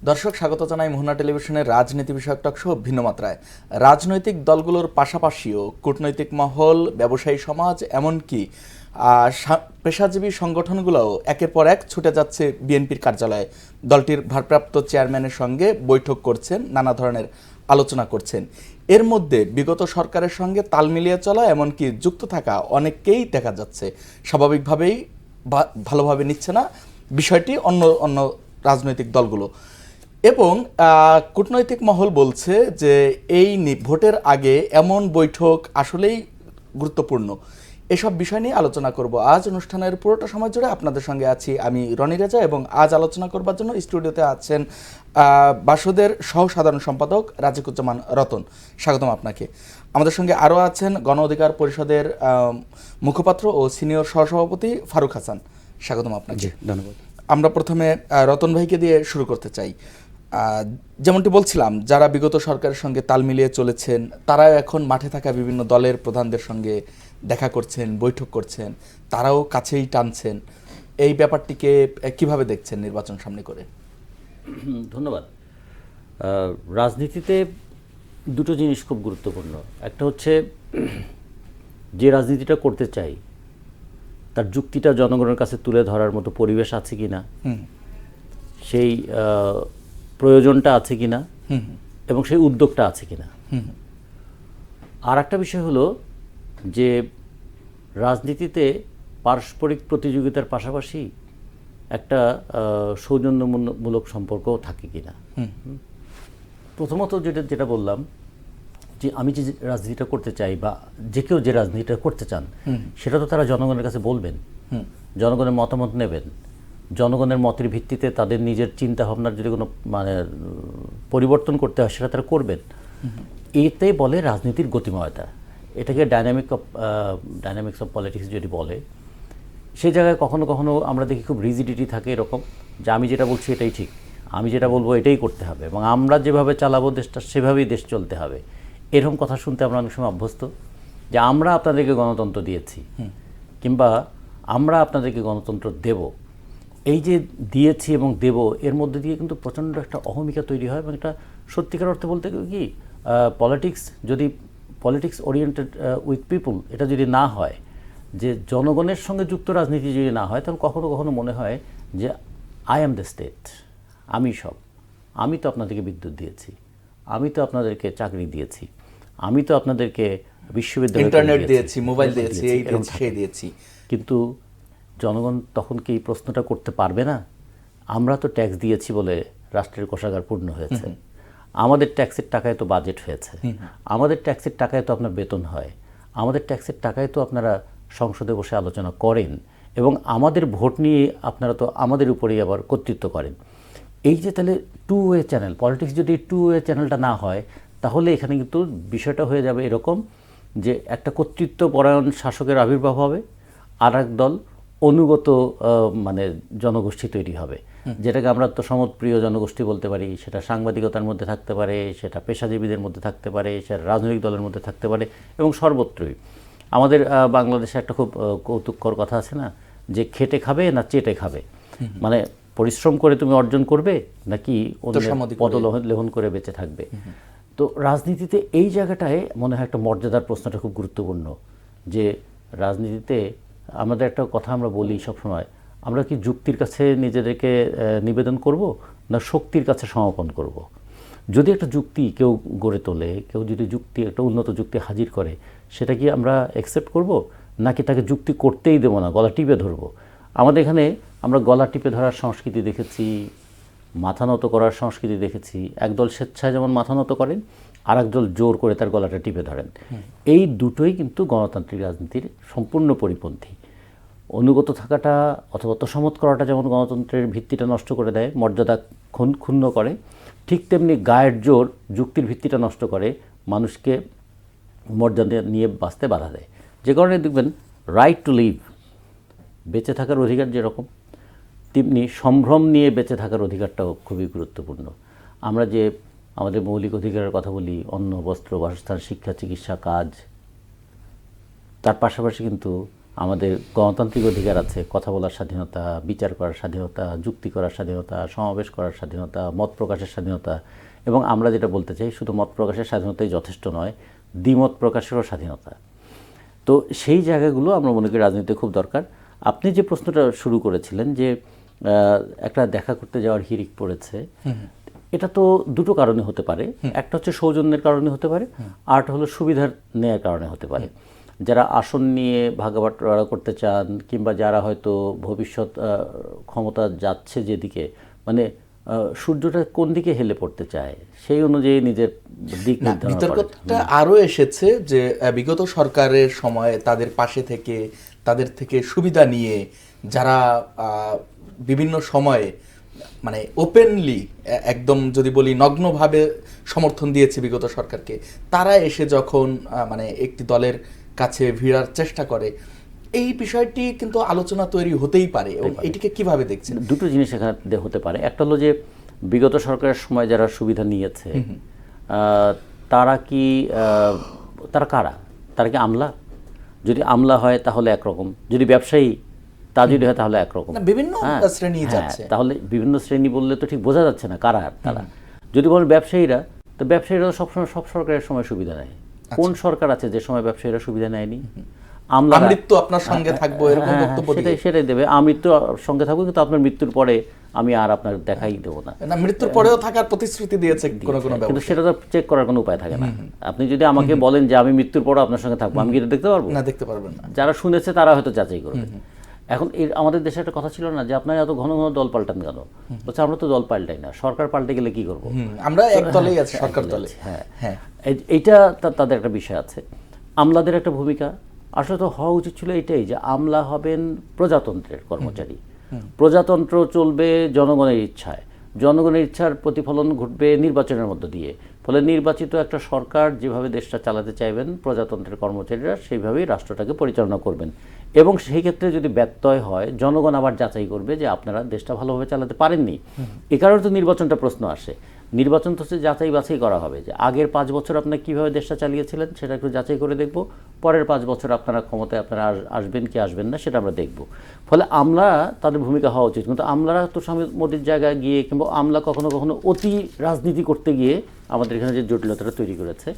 দর্শক স্বাগত জানাই মোহনা টেলিভিশনের রাজনীতি বিষয়ক টক শো ভিন্ন মাত্রায়। রাজনৈতিক দলগুলোর পাশাপাশিও কূটনৈতিক মহল, ব্যবসায়ী সমাজ, এমনকি পেশাজীবী সংগঠনগুলোও একের পর এক ছুটে যাচ্ছে বিএনপির কার্যালয়ে। দলটির ভারপ্রাপ্ত চেয়ারম্যানের সঙ্গে বৈঠক করছেন, নানা ধরনের আলোচনা করছেন। এর মধ্যে বিগত সরকারের সঙ্গে তাল মিলিয়ে চলা, এমনকি যুক্ত থাকা অনেককেই দেখা যাচ্ছে স্বাভাবিকভাবেই ভালোভাবে নিচ্ছে না বিষয়টি অন্য অন্য রাজনৈতিক দলগুলো। এবং কূটনৈতিক মহল বলছে যে এই ভোটের আগে এমন বৈঠক আসলেই গুরুত্বপূর্ণ। এসব বিষয় নিয়ে আলোচনা করব আজ। অনুষ্ঠানের পুরোটা সময় জুড়ে আপনাদের সঙ্গে আছি আমি রনি রেজা, এবং আজ আলোচনা করবার জন্য স্টুডিওতে আছেন বাসুদের সহ সাধারণ সম্পাদক রাজিকুজ্জামান রতন। স্বাগতম আপনাকে। আমাদের সঙ্গে আরও আছেন গণ অধিকার পরিষদের মুখপাত্র ও সিনিয়র সহসভাপতি ফারুক হাসান। স্বাগতম আপনাকে। ধন্যবাদ। আমরা প্রথমে রতন ভাইকে দিয়ে শুরু করতে চাই। যেমনটি বলছিলাম, যারা বিগত সরকারের সঙ্গে তাল মিলিয়ে চলেছেন তারাও এখন মাঠে থাকা বিভিন্ন দলের প্রধানদের সঙ্গে দেখা করছেন, বৈঠক করছেন, তারাও কাছেই টানছেন। এই ব্যাপারটিকে কিভাবে দেখছেন নির্বাচন সামনে করে? ধন্যবাদ। রাজনীতিতে দুটো জিনিস খুব গুরুত্বপূর্ণ। একটা হচ্ছে যে রাজনীতিটা করতে চাই তার যুক্তিটা জনগণের কাছে তুলে ধরার মতো পরিবেশ আছে কিনা, সেই প্রয়োজনটা আছে কিনা, এবং সেই উদ্যোগটা আছে কিনা। আর একটা বিষয় হলো যে রাজনীতিতে পারস্পরিক প্রতিযোগিতার পাশাপাশি একটা সৌজন্যমূলক সম্পর্কও থাকে কিনা। প্রথমত যেটা বললাম যে আমি যে রাজনীতিটা করতে চাই বা যে কেউ যে রাজনীতিটা করতে চান সেটা তো তারা জনগণের কাছে বলবেন, জনগণের মতামত নেবেন, জনগণের মতের ভিত্তিতে তাদের নিজের চিন্তা ভাবনার যদি কোনো পরিবর্তন করতে হয় সেটা তারা করবেন। এতে বলে রাজনীতির গতিময়তা। এটাকে ডাইনামিক্স অফ পলিটিক্স যদি বলে, সেই জায়গায় কখনো কখনো আমরা দেখি খুব রিজিডিটি থাকে, এরকম যে আমি যেটা বলছি এটাই ঠিক, আমি যেটা বলবো এটাই করতে হবে, এবং আমরা যেভাবে চালাবো দেশটা সেভাবেই দেশ চলতে হবে। এরকম কথা শুনতে আমরা অনেক সময় অভ্যস্ত, যে আমরা আপনাদেরকে গণতন্ত্র দিয়েছি কিংবা আমরা আপনাদেরকে গণতন্ত্র দেব। এই যে দিয়েছি এবং দেব, এর মধ্যে দিয়ে কিন্তু প্রচণ্ড একটা অহমিকা তৈরি হয়, এবং এটা সত্যিকার অর্থে বলতে কি পলিটিক্স ওরিয়েন্টেড উইথ পিপুল এটা যদি না হয়, যে জনগণের সঙ্গে যুক্ত রাজনীতি যদি না হয়, তাহলে কখনো কখনো মনে হয় যে আই অ্যাম দ্য স্টেট, আমি সব, আমি তো আপনাদেরকে বিদ্যুৎ দিয়েছি, আমি তো আপনাদেরকে চাকরি দিয়েছি, আমি তো আপনাদেরকে বিশ্ববিদ্যালয়, ইন্টারনেট দিয়েছি, মোবাইল দিয়েছি, এই দিয়েছি। কিন্তু জনগণ তখন কি এই প্রশ্নটা করতে পারবে না? আমরা তো ট্যাক্স দিয়েছি বলে রাষ্ট্রের কোষাগার পূর্ণ হয়েছে, আমাদের ট্যাক্সের টাকায় তো বাজেট হয়েছে, আমাদের ট্যাক্সের টাকায় তো আপনার বেতন হয়, আমাদের ট্যাক্সের টাকায় তো আপনারা সংসদে বসে আলোচনা করেন, এবং আমাদের ভোট নিয়ে আপনারা তো আমাদের উপরেই আবার কর্তৃত্ব করেন। এই যে তাহলে টু ওয়ে চ্যানেল, পলিটিক্স যদি টু ওয়ে চ্যানেলটা না হয়, তাহলে এখানে কিন্তু বিষয়টা হয়ে যাবে এরকম যে একটা কর্তৃত্বপরায়ণ শাসকের আবির্ভাব হবে, আর এক দল অনুগত জনগোষ্ঠী তৈরি হবে, যেটাকে আমরা তো সমপ্রিয় জনগোষ্ঠী বলতে পারি। সেটা সাংবাদিকতার মধ্যে থাকতে পারে, সেটা পেশাজীবীদের মধ্যে থাকতে পারে, সেটা রাজনৈতিক দলের মধ্যে থাকতে পারে, এবং সর্বত্রই। আমাদের বাংলাদেশে একটা খুব কৌতুককর কথা আছে না, যে খেটে খাবে না চেটে খাবে, মানে পরিশ্রম করে তুমি অর্জন করবে নাকি পদলেহন করে বেঁচে থাকবে। তো রাজনীতিতে এই জায়গাটায় মনে হয় একটা মর্যাদার প্রশ্নটা খুব গুরুত্বপূর্ণ, যে রাজনীতিতে আমাদের একটা কথা আমরা বলি সবসময়, আমরা কি যুক্তির কাছে নিজেদেরকে নিবেদন করব না শক্তির কাছে সমাপন করব? যদি একটা যুক্তি কেউ গড়ে তোলে, কেউ যদি একটা উন্নত যুক্তি হাজির করে, সেটা কি আমরা অ্যাকসেপ্ট করব, নাকি তাকে যুক্তি করতেই দেবো না, গলা টিপে ধরবো? আমাদের এখানে আমরা গলা টিপে ধরার সংস্কৃতি দেখেছি, মাথা নত করার সংস্কৃতি দেখেছি। একদল স্বেচ্ছায় যেমন মাথা নত করেন, আর একদল জোর করে তার গলাটা টিপে ধরেন। এই দুটোই কিন্তু গণতান্ত্রিক রাজনীতির সম্পূর্ণ পরিপন্থী। অনুগত থাকাটা অথবা তোষামত করাটা যেমন গণতন্ত্রের ভিত্তিটা নষ্ট করে দেয়, মর্যাদা ক্ষুণ্ণ করে, ঠিক তেমনি গায়ের জোর যুক্তির ভিত্তিটা নষ্ট করে, মানুষকে মর্যাদা নিয়ে বাঁচতে বাধা দেয়। যে কারণে দেখবেন রাইট টু লিভ, বেঁচে থাকার অধিকার যেরকম, তেমনি সম্ভ্রম নিয়ে বেঁচে থাকার অধিকারটাও খুবই গুরুত্বপূর্ণ। আমরা যে আমাদের মৌলিক অধিকারের কথা বলি, অন্ন, বস্ত্র, বাসস্থান, শিক্ষা, চিকিৎসা, কাজ, তার পাশাপাশি কিন্তু আমাদের গণতান্ত্রিক অধিকার আছে, কথা বলার স্বাধীনতা, বিচার করার স্বাধীনতা, যুক্তি করার স্বাধীনতা, সমাবেশ করার স্বাধীনতা, মত প্রকাশের স্বাধীনতা, এবং আমরা যেটা বলতে চাই শুধু মত প্রকাশের স্বাধীনতাই যথেষ্ট নয়, দ্বিমত প্রকাশেরও স্বাধীনতা। তো সেই জায়গাগুলো আমরা মনে করি রাজনীতিতে খুব দরকার। আপনি যে প্রশ্নটা শুরু করেছিলেন যে একটা দেখা করতে যাওয়ার হিড়িক পড়েছে, এটা তো দুটো কারণে হতে পারে। একটা হচ্ছে সৌজন্যের কারণে হতে পারে, আরটা হলো সুবিধার নেয়ার কারণে হতে পারে। যারা আসন নিয়ে ভাগাবাটোয়ারা করতে চান, কিংবা যারা হয়তো ভবিষ্যৎ ক্ষমতা যাচ্ছে যেদিকে, মানে সূর্যটা কোন দিকে হেলে পড়তে চায় সেই অনুযায়ী নিজের দিক নির্ধারণ করে। বিতর্কটা আরও এসেছে যে বিগত সরকারের সময় তাদের পাশে থেকে, তাদের থেকে সুবিধা নিয়ে যারা বিভিন্ন সময়ে মানে ওপেনলি, একদম যদি বলি নগ্নভাবে সমর্থন দিয়েছে বিগত সরকারকে, তারা এসে যখন মানে একটি দলের কাছে ভিড়ার চেষ্টা করে, এই বিষয়টি কিন্তু আলোচনা তৈরি হতেই পারে। এবং এটিকে কিভাবে দেখছেন? দুটো জিনিস এখানে হতে পারে। একটা হলো যে বিগত সরকারের সময় যারা সুবিধা নিয়েছে তারা কি তারা কারা? তারা কি আমলা? যদি আমলা হয় তাহলে একরকম, যদি ব্যবসায়ী তা যদি হয় তাহলে একরকম, বিভিন্ন শ্রেণী যাচ্ছে। তাহলে বিভিন্ন শ্রেণী বললে তো ঠিক বোঝা যাচ্ছে না কারা তারা। যদি বলেন ব্যবসায়ীরা, তো ব্যবসায়ীরা সবসময় সব সরকারের সময় সুবিধা নেয়। কোন সরকার আছে যে সময় ব্যবসায়ীরা সুবিধা নেয়নি? আমৃত্যু আপনার সঙ্গে থাকবো এরকম বক্তব্য দিয়ে সেটাই দেবে, আমৃত্যু সঙ্গে থাকবো, কিন্তু আপনার মৃত্যুর পরে আমি আর আপনার দেখাই দেবো না। মৃত্যুর পরেও থাকার প্রতিশ্রুতি দিয়েছে কোনো কোনো, কিন্তু সেটা তো চেক করার কোনো উপায় থাকে না। আপনি যদি আমাকে বলেন যে আমি মৃত্যুর পরও আপনার সঙ্গে থাকবো, আমি কি এটা দেখতে পারবো? না, দেখতে পারবেন না। যারা শুনেছে তারা হয়তো যাচাই করবে। এখন আমাদের দেশে একটা কথা ছিল না যে আপনারা এত ঘন ঘন দল পাল্টান কেন? বলছে আমরা তো দল পাল্টাই না, সরকার পাল্টে গেলে কি করবো? আমরা এক দলেই আছি, সরকার দলে। হ্যাঁ, এইটা তাদের একটা বিষয় আছে। আমলাদের একটা ভূমিকা আসলে তো হওয়া উচিত ছিল এটাই, যে আমলা হবেন প্রজাতন্ত্রের কর্মচারী, প্রজাতন্ত্র চলবে জনগণের ইচ্ছায়, জনগণের ইচ্ছার প্রতিফলন ঘটবে নির্বাচনের মধ্য দিয়ে। ফলে নির্বাচিত একটা সরকার যেভাবে দেশটা চালাতে চাইবেন, প্রজাতন্ত্রের কর্মচারীরা সেইভাবেই রাষ্ট্রটাকে পরিচালনা করবেন। এবং সেই ক্ষেত্রে যদি ব্যত্যয় হয়, জনগণ আবার যাচাই করবে যে আপনারা দেশটা ভালোভাবে চালাতে পারেননি। এ কারণে তো নির্বাচনটা প্রশ্ন আসে। নির্বাচন তো হচ্ছে যাচাই বাছাই করা হবে যে আগের 5 বছর আপনারা কীভাবে দেশটা চালিয়েছিলেন সেটা একটু যাচাই করে দেখব, পরের 5 বছর আপনারা ক্ষমতায় আপনারা আসবেন কি আসবেন না সেটা আমরা দেখব। ফলে আমলা তাদের ভূমিকা হওয়া উচিত। কিন্তু আমলারা তো মোদির জায়গায় গিয়ে, কিংবা আমলা কখনো কখনো অতি রাজনীতি করতে গিয়ে আমাদের এখানে যে জটিলতাটা তৈরি করেছে।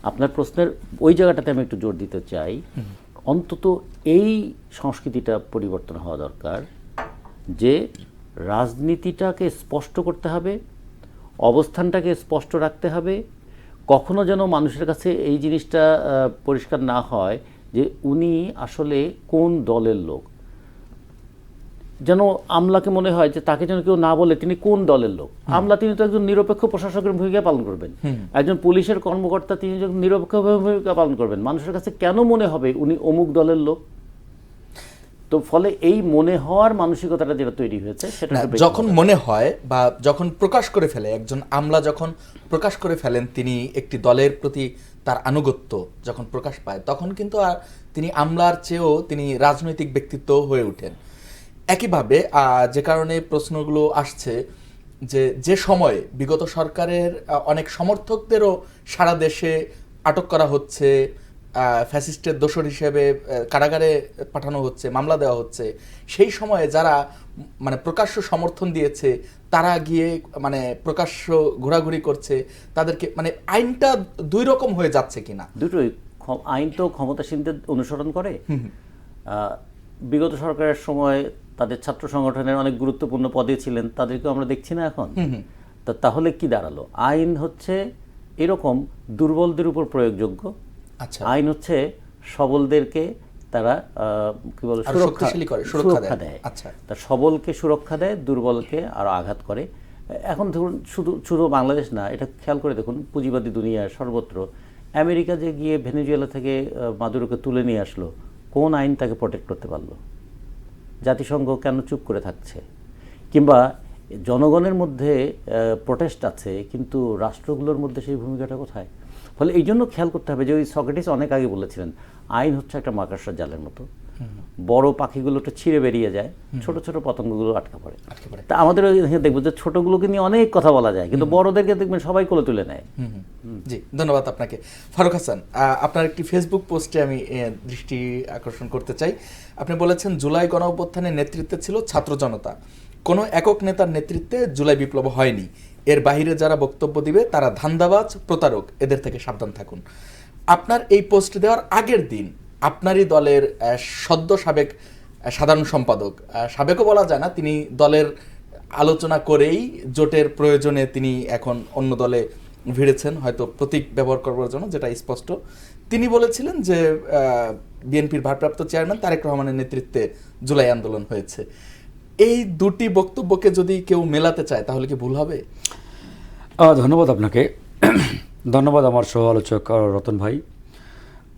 আপনার প্রশ্নের ওই জায়গাটাতে আমি একটু জোর দিতে চাই, অন্তত এই সংস্কৃতিটা পরিবর্তন হওয়া দরকার যে রাজনীতিটাকে স্পষ্ট করতে হবে, অবস্থানটাকে স্পষ্ট রাখতে হবে। কখনো যেন মানুষের কাছে এই জিনিসটা পরিষ্কার না হয় যে উনি আসলে কোন দলের লোক। যেন আমলাকে মনে হয় যে তাকে যেন কেউ না বলে তিনি কোন দলের লোক। আমলা তিনি তো একজন নিরপেক্ষ প্রশাসকের ভূমিকা পালন করবেন, একজন পুলিশের কর্মকর্তা তিনি যখন নিরপেক্ষ ভূমিকা পালন করবেন, মানুষের কাছে কেন মনে হবে উনি অমুক দলের লোক? তো ফলে এই মনে হওয়ার মানসিকতাটা যেটা তৈরি হয়েছে সেটা যখন মনে হয় বা যখন প্রকাশ করে ফেলে, একজন আমলা যখন প্রকাশ করে ফেলেন তিনি একটি দলের প্রতি তার আনুগত্য যখন প্রকাশ পায়, তখন কিন্তু আর তিনি আমলার চেয়েও তিনি রাজনৈতিক ব্যক্তিত্ব হয়ে ওঠেন। একইভাবে যে কারণে প্রশ্নগুলো আসছে যে সময়ে বিগত সরকারের অনেক সমর্থকদেরও সারা দেশে আটক করা হচ্ছে, ফ্যাসিস্টের দোসর হিসেবে কারাগারে পাঠানো হচ্ছে, মামলা দেওয়া হচ্ছে, সেই সময়ে যারা মানে প্রকাশ্য সমর্থন দিয়েছে তারা গিয়ে মানে প্রকাশ্য ঘোরাঘুরি করছে, তাদেরকে মানে আইনটা দুই রকম হয়ে যাচ্ছে কিনা? দুটোই। আইন তো ক্ষমতাসীনদের অনুসরণ করে। বিগত সরকারের সময় তাদের ছাত্র সংগঠনের অনেক গুরুত্বপূর্ণ পদে ছিলেন, তাদেরকেও আমরা দেখছি না এখন। তাহলে কি দাঁড়ালো? আইন হচ্ছে এরকম দুর্বলদের উপর প্রয়োগযোগ্য। আইন হচ্ছে সবলদেরকে তারা কি বলে সুরক্ষা দেয়। তা সবলকে সুরক্ষা দেয়, দুর্বলকে আরো আঘাত করে। এখন ধরুন শুধু বাংলাদেশ না, এটা খেয়াল করে দেখুন পুঁজিবাদী দুনিয়ার সর্বত্র। আমেরিকা যে গিয়ে ভেনেজুয়েলা থেকে মাদুরোকে তুলে নিয়ে আসলো, কোন আইন তাকে প্রোটেক্ট করতে পারলো? জাতিসংঘ কেন চুপ করে থাকছে? কিংবা জনগণের মধ্যে প্রোটেস্ট আছে, কিন্তু রাষ্ট্রগুলোর মধ্যে সেই ভূমিকাটা কোথায়? ফলে এই জন্য খেয়াল করতে হবে যে ওই সক্রেটিস অনেক আগে বলেছিলেন আইন হচ্ছে একটা মাকড়সার জালের মতো। বড় পাখিগুলো তো ছিঁড়ে বেরিয়ে যায়, ছোট ছোট পতঙ্গগুলো আটকা পড়ে। আটকে পড়ে। তা আমাদের ওইখানে দেখবো যে ছোটগুলোকে নিয়ে অনেক কথা বলা যায়, কিন্তু বড়দেরকে দেখবেন সবাই কোলে তুলে নেয়। জি, ধন্যবাদ আপনাকে। ফারুক হাসান, আপনার একটি ফেসবুক পোস্টে আমি দৃষ্টি আকর্ষণ করতে চাই। আপনি বলেছেন জুলাই গণ অভ্যুত্থানের নেতৃত্বে ছিল ছাত্র জনতা, কোনো একক নেতার নেতৃত্বে জুলাই বিপ্লব হয়নি, এর বাইরে যারা বক্তব্য দিবে তারা ধান্দাবাজ, প্রতারক, এদের থেকে সাবধান থাকুন। আপনার এই পোস্ট দেওয়ার আগের দিন আপনারই দলের সদ্য সাবেক সাধারণ সম্পাদক, সাবেকও বলা যায় না, তিনি দলের আলোচনা করেই জোটের প্রয়োজনে তিনি এখন অন্য দলে ভিড়েছেন, হয়তো প্রতীক ব্যবহার করবার জন্য, যেটা স্পষ্ট। তিনি বলেছিলেন যে বিএনপির ভারপ্রাপ্ত চেয়ারম্যান তারেক রহমানের নেতৃত্বে জুলাই আন্দোলন হয়েছে। এই দুটি বক্তব্যকে যদি কেউ মেলাতে চায় তাহলে কি ভুল হবে? ধন্যবাদ আপনাকে। ধন্যবাদ আমার সহ আলোচক রতন ভাই।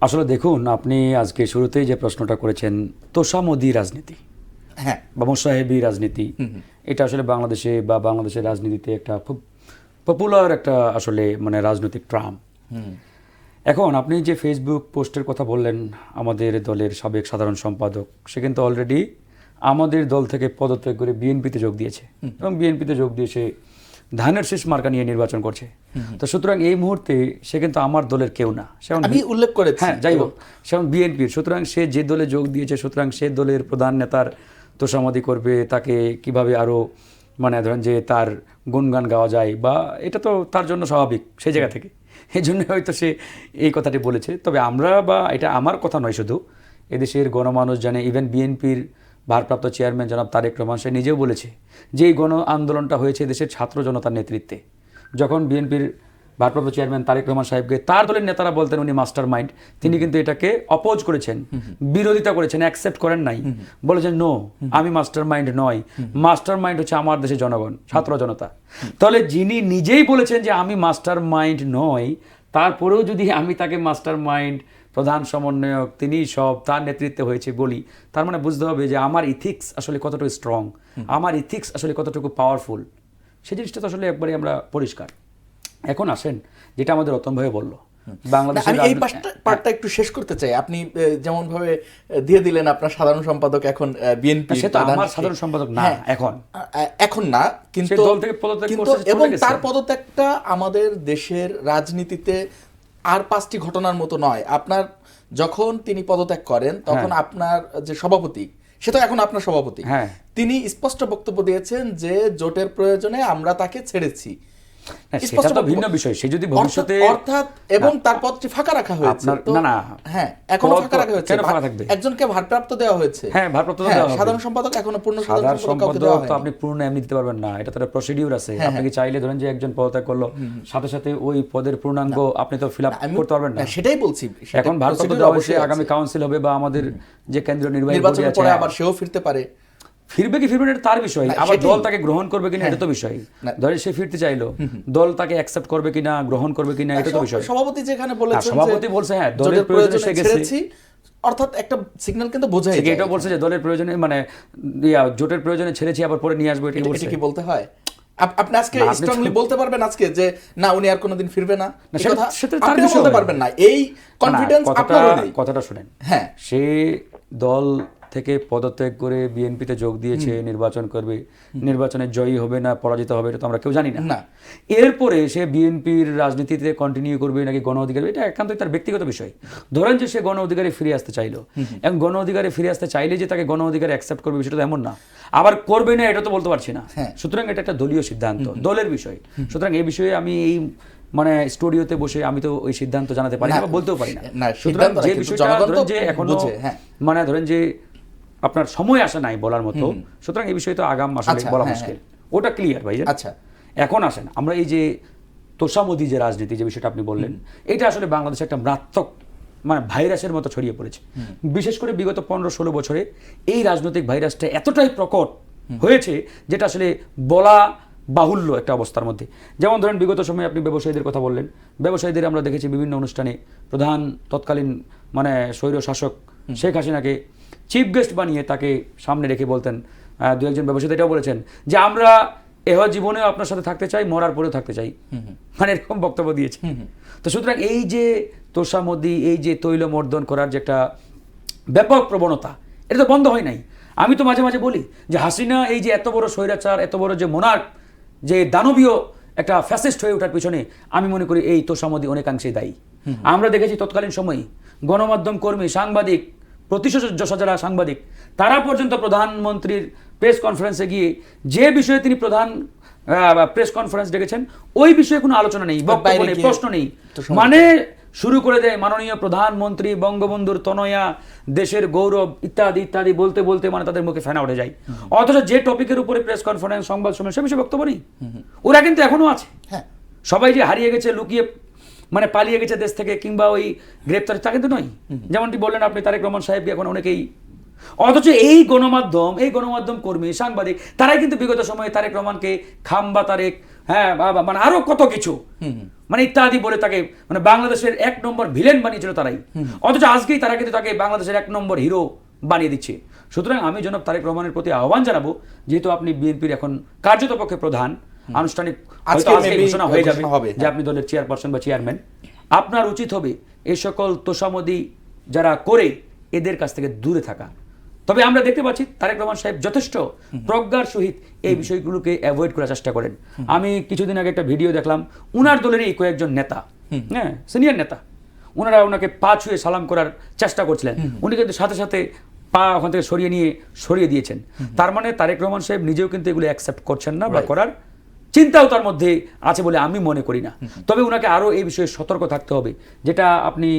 আসলে দেখুন, আপনি আজকে শুরুতেই যে প্রশ্নটা করেছেন তোষামোদী রাজনীতি, হ্যাঁ, বা মোসাহেবি রাজনীতি, এটা আসলে বাংলাদেশে বা বাংলাদেশের রাজনীতিতে একটা খুব পপুলার একটা আসলে মানে রাজনৈতিক ট্রাম। এখন আপনি যে ফেসবুক পোস্টের কথা বললেন, আমাদের দলের সাবেক সাধারণ সম্পাদক, সে কিন্তু অলরেডি আমাদের দল থেকে পদত্যাগ করে বিএনপিতে যোগ দিয়েছে, এবং বিএনপিতে যোগ দিয়ে সে ধানের শীষ মার্কা নিয়ে নির্বাচন করছে। তো সুতরাং এই মুহূর্তে সে কিন্তু আমার দলের কেউ না, আমি উল্লেখ করেছি। হ্যাঁ, যাই হোক, সে বিএনপির। সুতরাং সে যে দলে যোগ দিয়েছে, সুতরাং সে দলের প্রধান নেতার তোষামোদী করবে, তাকে কিভাবে আরও মানে ধরেন যে তার গুণগান গাওয়া যায়, বা এটা তো তার জন্য স্বাভাবিক সেই জায়গা থেকে, এই জন্য হয়তো সে এই কথাটি বলেছে। তবে আমরা, বা এটা আমার কথা নয় শুধু, এদেশের গণমানুষ জানে, ইভেন বিএনপির ভারপ্রাপ্ত চেয়ারম্যান জনাব তারেক রহমান সে নিজেও বলেছে যে এই গণ আন্দোলনটা হয়েছে দেশের ছাত্র জনতার নেতৃত্বে। যখন বিএনপির ভারপ্রাপ্ত চেয়ারম্যান তারেক রহমান সাহেবকে তার দলের নেতারা বলতেন উনি মাস্টার মাইন্ড, তিনি কিন্তু এটাকে অপোজ করেছেন, বিরোধিতা করেছেন, অ্যাকসেপ্ট করেন নাই, বলেছেন নো, আমি মাস্টার মাইন্ড নয়, মাস্টার মাইন্ড হচ্ছে আমার দেশের জনগণ, ছাত্র জনতা। তাহলে যিনি নিজেই বলেছেন যে আমি মাস্টার মাইন্ড নয়, তারপরেও যদি আমি তাকে মাস্টার মাইন্ড, প্রধান সমন্বয়ক, তিনি সব তার নেতৃত্বে হয়েছে বলি, তার মানে বুঝতে হবে যে আমার ইথিক্স আসলে কতটুকু স্ট্রং, আমার ইথিক্স আসলে কতটুকু পাওয়ারফুল, সেই জিনিসটা তো আসলে একবারে আমরা পরিষ্কার। এখন আসেন যেটা আমাদের রতন ভাই বললো, আমি এই পার্টটা একটু শেষ করতে চাই। আপনি যেমন ভাবে দিয়ে দিলেন আপনার সাধারণ সম্পাদক এখন বিএনপি, সেটা আমার সাধারণ সম্পাদক না, এখন না, কিন্তু দল থেকে পদত্যাগ করছে, এবং তার পদত্যাগটা আমাদের দেশের রাজনীতিতে আর 5টি ঘটনার মতো নয়। আপনার যখন তিনি পদত্যাগ করেন তখন আপনার যে সভাপতি, সে তো এখন আপনার সভাপতি, তিনি স্পষ্ট বক্তব্য দিয়েছেন যে জোটের প্রয়োজনে আমরা তাকে ছেড়েছি। সেটা তো ভিন্ন বিষয়, সে যদি ভবিষ্যতে অর্থাৎ এবং তার পদটি ফাঁকা রাখা হয়েছে, না হ্যাঁ, এখনো ফাঁকা রাখা হয়েছে, কেন ফাঁকা থাকবে? একজনকে ভারপ্রাপ্ত দেওয়া হয়েছে, হ্যাঁ, ভারপ্রাপ্ত দেওয়া হবে। সাধারণ সম্পাদক এখনো পূর্ণ সাধারণ সম্পাদক তো আপনি পূর্ণ এমনি দিতে পারবেন না, এটা তো একটা প্রসিডিউর আছে। আপনি কি চাইলে ধরেন যে একজন পদত্যাগ করলো, সাথে সাথে ওই পদের পূর্ণাঙ্গ আপনি তো ফিল আপ করতে পারবেন না, সেটাই বলছি। এখন ভারপ্রাপ্ত দেওয়া হয়েছে, আগামী কাউন্সিল হবে বা আমাদের যে কেন্দ্রীয় নির্বাহী বোর্ড আছে, পরে আবার সেও ফিরতে পারে, ফিরবে কি ফিরবে না তার বিষয়, আবার দল তাকে গ্রহণ করবে কিনা এটা তো বিষয়। ধরে সে ফিরতে চাইলো, দল তাকে অ্যাকসেপ্ট করবে কিনা, গ্রহণ করবে কিনা, এটা তো বিষয়। সভাপতি যেখানে বলেছেন, সভাপতি বলছে হ্যাঁ দলের প্রয়োজনে সে গেছে, অর্থাৎ একটা সিগন্যাল কিন্তু বোঝাই যায়। এটা বলছে যে দলের প্রয়োজনে মানে জোটের প্রয়োজনে ছেড়েছি, আবার পরে নিয়ে আসবো, এটা কি বলতে হয়? আপনি আজকে স্ট্রংলি বলতে পারবেন আজকে যে না, উনি আর কোনোদিন ফিরবে না, আপনি বলতে পারবেন না, এই কনফিডেন্স আপনারও নেই। কথাটা শুনেন, হ্যাঁ, সে দল থেকে পদত্যাগ করে বিএনপিতে যোগ দিয়েছে, নির্বাচন করবে, নির্বাচনে জয়ী হবে না পরাজিত হবে এটা তো আমরা কেউ জানি না। এরপরে সে বিএনপির রাজনীতিতে কন্টিনিউ করবে নাকি গণ অধিকার, এটা একান্তই তার ব্যক্তিগত বিষয়। ধরেন যে সে গণ অধিকারে ফিরে আসতে চাইলো, এবং গণ অধিকারে ফিরে আসতে চাইলে যে তাকে গণ অধিকারে অ্যাকসেপ্ট করবে বিষয়টা এমন না, আবার করবে না এটা তো বলতে পারছি না। সুতরাং এটা একটা দলীয় সিদ্ধান্ত, দলের বিষয়। সুতরাং এই বিষয়ে আমি এই মানে স্টুডিওতে বসে আমি তো ওই সিদ্ধান্ত জানাতে পারি না, বলতেও পারি না। সুতরাং যে বিষয়টা ধরেন যে এখনো মানে ধরেন যে আপনার সময় আসে নাই বলার মতো, সুতরাং এই বিষয়ে তো আগাম আসলে বলা মুশকিল, ওটা ক্লিয়ার ভাই। আচ্ছা, এখন আসেন আমরা এই যে তোষামোদী যে রাজনীতি, যে বিষয়টা আপনি বললেন, এটা আসলে বাংলাদেশে একটা মারাত্মক মানে ভাইরাসের মতো ছড়িয়ে পড়েছে। বিশেষ করে বিগত 15-16 বছরে এই রাজনৈতিক ভাইরাসটা এতটাই প্রকট হয়েছে যেটা আসলে বলা বাহুল্য একটা অবস্থার মধ্যে। যেমন ধরেন বিগত সময়ে আপনি ব্যবসায়ীদের কথা বললেন, ব্যবসায়ীদের আমরা দেখেছি বিভিন্ন অনুষ্ঠানে প্রধান তৎকালীন মানে স্বৈর শাসক শেখ হাসিনাকে চিফ গেস্ট বানিয়ে তাকে সামনে রেখে বলতেন, দু একজন ব্যবসায়ী এটাও বলেছেন যে আমরা এহ জীবনেও আপনার সাথে থাকতে চাই, মরার পরেও থাকতে চাই, মানে এরকম বক্তব্য দিয়েছে। তো সুতরাং এই যে তোষামোদী, এই যে তৈলমর্দন করার যে একটা ব্যাপক প্রবণতা, এটা তো বন্ধ হয় নাই। আমি তো মাঝে মাঝে বলি যে হাসিনা এই যে এত বড় স্বৈরাচার, এত বড় যে মোনার্ক, যে দানবীয় একটা ফ্যাসিস্ট হয়ে ওঠার পিছনে আমি মনে করি এই তোষামোদী অনেকাংশেই দায়ী। আমরা দেখেছি তৎকালীন সময়ে গণমাধ্যম কর্মী, সাংবাদিক, প্রতিষ্ঠা যারা সাংবাদিক, তারা পর্যন্ত প্রধানমন্ত্রীর প্রেস কনফারেন্সে গিয়ে যে বিষয়ে তিনি প্রধান প্রেস কনফারেন্স ডেকেছেন ওই বিষয়ে কোনো আলোচনা নেই, বক্তব্য নেই, প্রশ্ন নেই, মানে শুরু করে দেয় মাননীয় প্রধানমন্ত্রী বঙ্গবন্ধুর তনয়া, দেশের গৌরব ইত্যাদি ইত্যাদি বলতে বলতে মানে তাদের মুখে ফেনা উঠে যায়। অথচ যে টপিকের উপরে প্রেস কনফারেন্স, সংবাদ সম্মেলন, সে বিষয়ে বক্তব্য নেই। ওরা কিন্তু এখনো আছে। সবাই যে হারিয়ে গেছে, লুকিয়ে মানে পালিয়ে গেছে দেশ থেকে, কিংবা ওই গ্রেপ্তার, তা কিন্তু নয়। যেমনটি বললেন আপনি, তারেক রহমান সাহেবকে এখন অনেকেই, অথচ এই গণমাধ্যম কর্মী, সাংবাদিক, তারাই কিন্তু বিগত সময়ে তারেক রহমানকে খাম্বা তারেক, হ্যাঁ মানে আরো কত কিছু মানে ইত্যাদি বলে তাকে মানে বাংলাদেশের 1 নম্বর ভিলেন বানিয়েছিল তারাই। অথচ আজকেই তারা কিন্তু তাকে বাংলাদেশের 1 নম্বর হিরো বানিয়ে দিচ্ছে। সুতরাং আমি জনাব তারেক রহমানের প্রতি আহ্বান জানাবো, যেহেতু আপনি বিএনপির এখন কার্যত পক্ষে প্রধান, আনুষ্ঠানিক ঘোষণা হয়ে যাবে যে আপনি দলের চেয়ারপারসন বা চেয়ারম্যান, আপনার উচিত হবে এই সকল তোষামোদী যারা করে এদের কাছ থেকে দূরে থাকা। তবে আমরা দেখতে পাচ্ছি তারেক রহমান সাহেব যথেষ্ট প্রজ্ঞার সহিত এই বিষয়গুলোকে অ্যাভয়েড করার চেষ্টা করেন। আমি কিছুদিন আগে একটা ভিডিও দেখলাম, উনার দলেরই কয়েকজন নেতা, হ্যাঁ সিনিয়র নেতা, ওনারা ওনাকে পা ছুঁয়ে সালাম করার চেষ্টা করছিলেন, উনি কিন্তু সাথে সাথে পা ওখান থেকে সরিয়ে দিয়েছেন। তার মানে তারেক রহমান সাহেব নিজেও কিন্তু এগুলো অ্যাকসেপ্ট করছেন না, বা করার চিন্তাও তার মধ্যে আছে বলে আমি মনে করি না। তবে ওনাকে আরও এই বিষয়ে সতর্ক থাকতে হবে, যেটা আপনি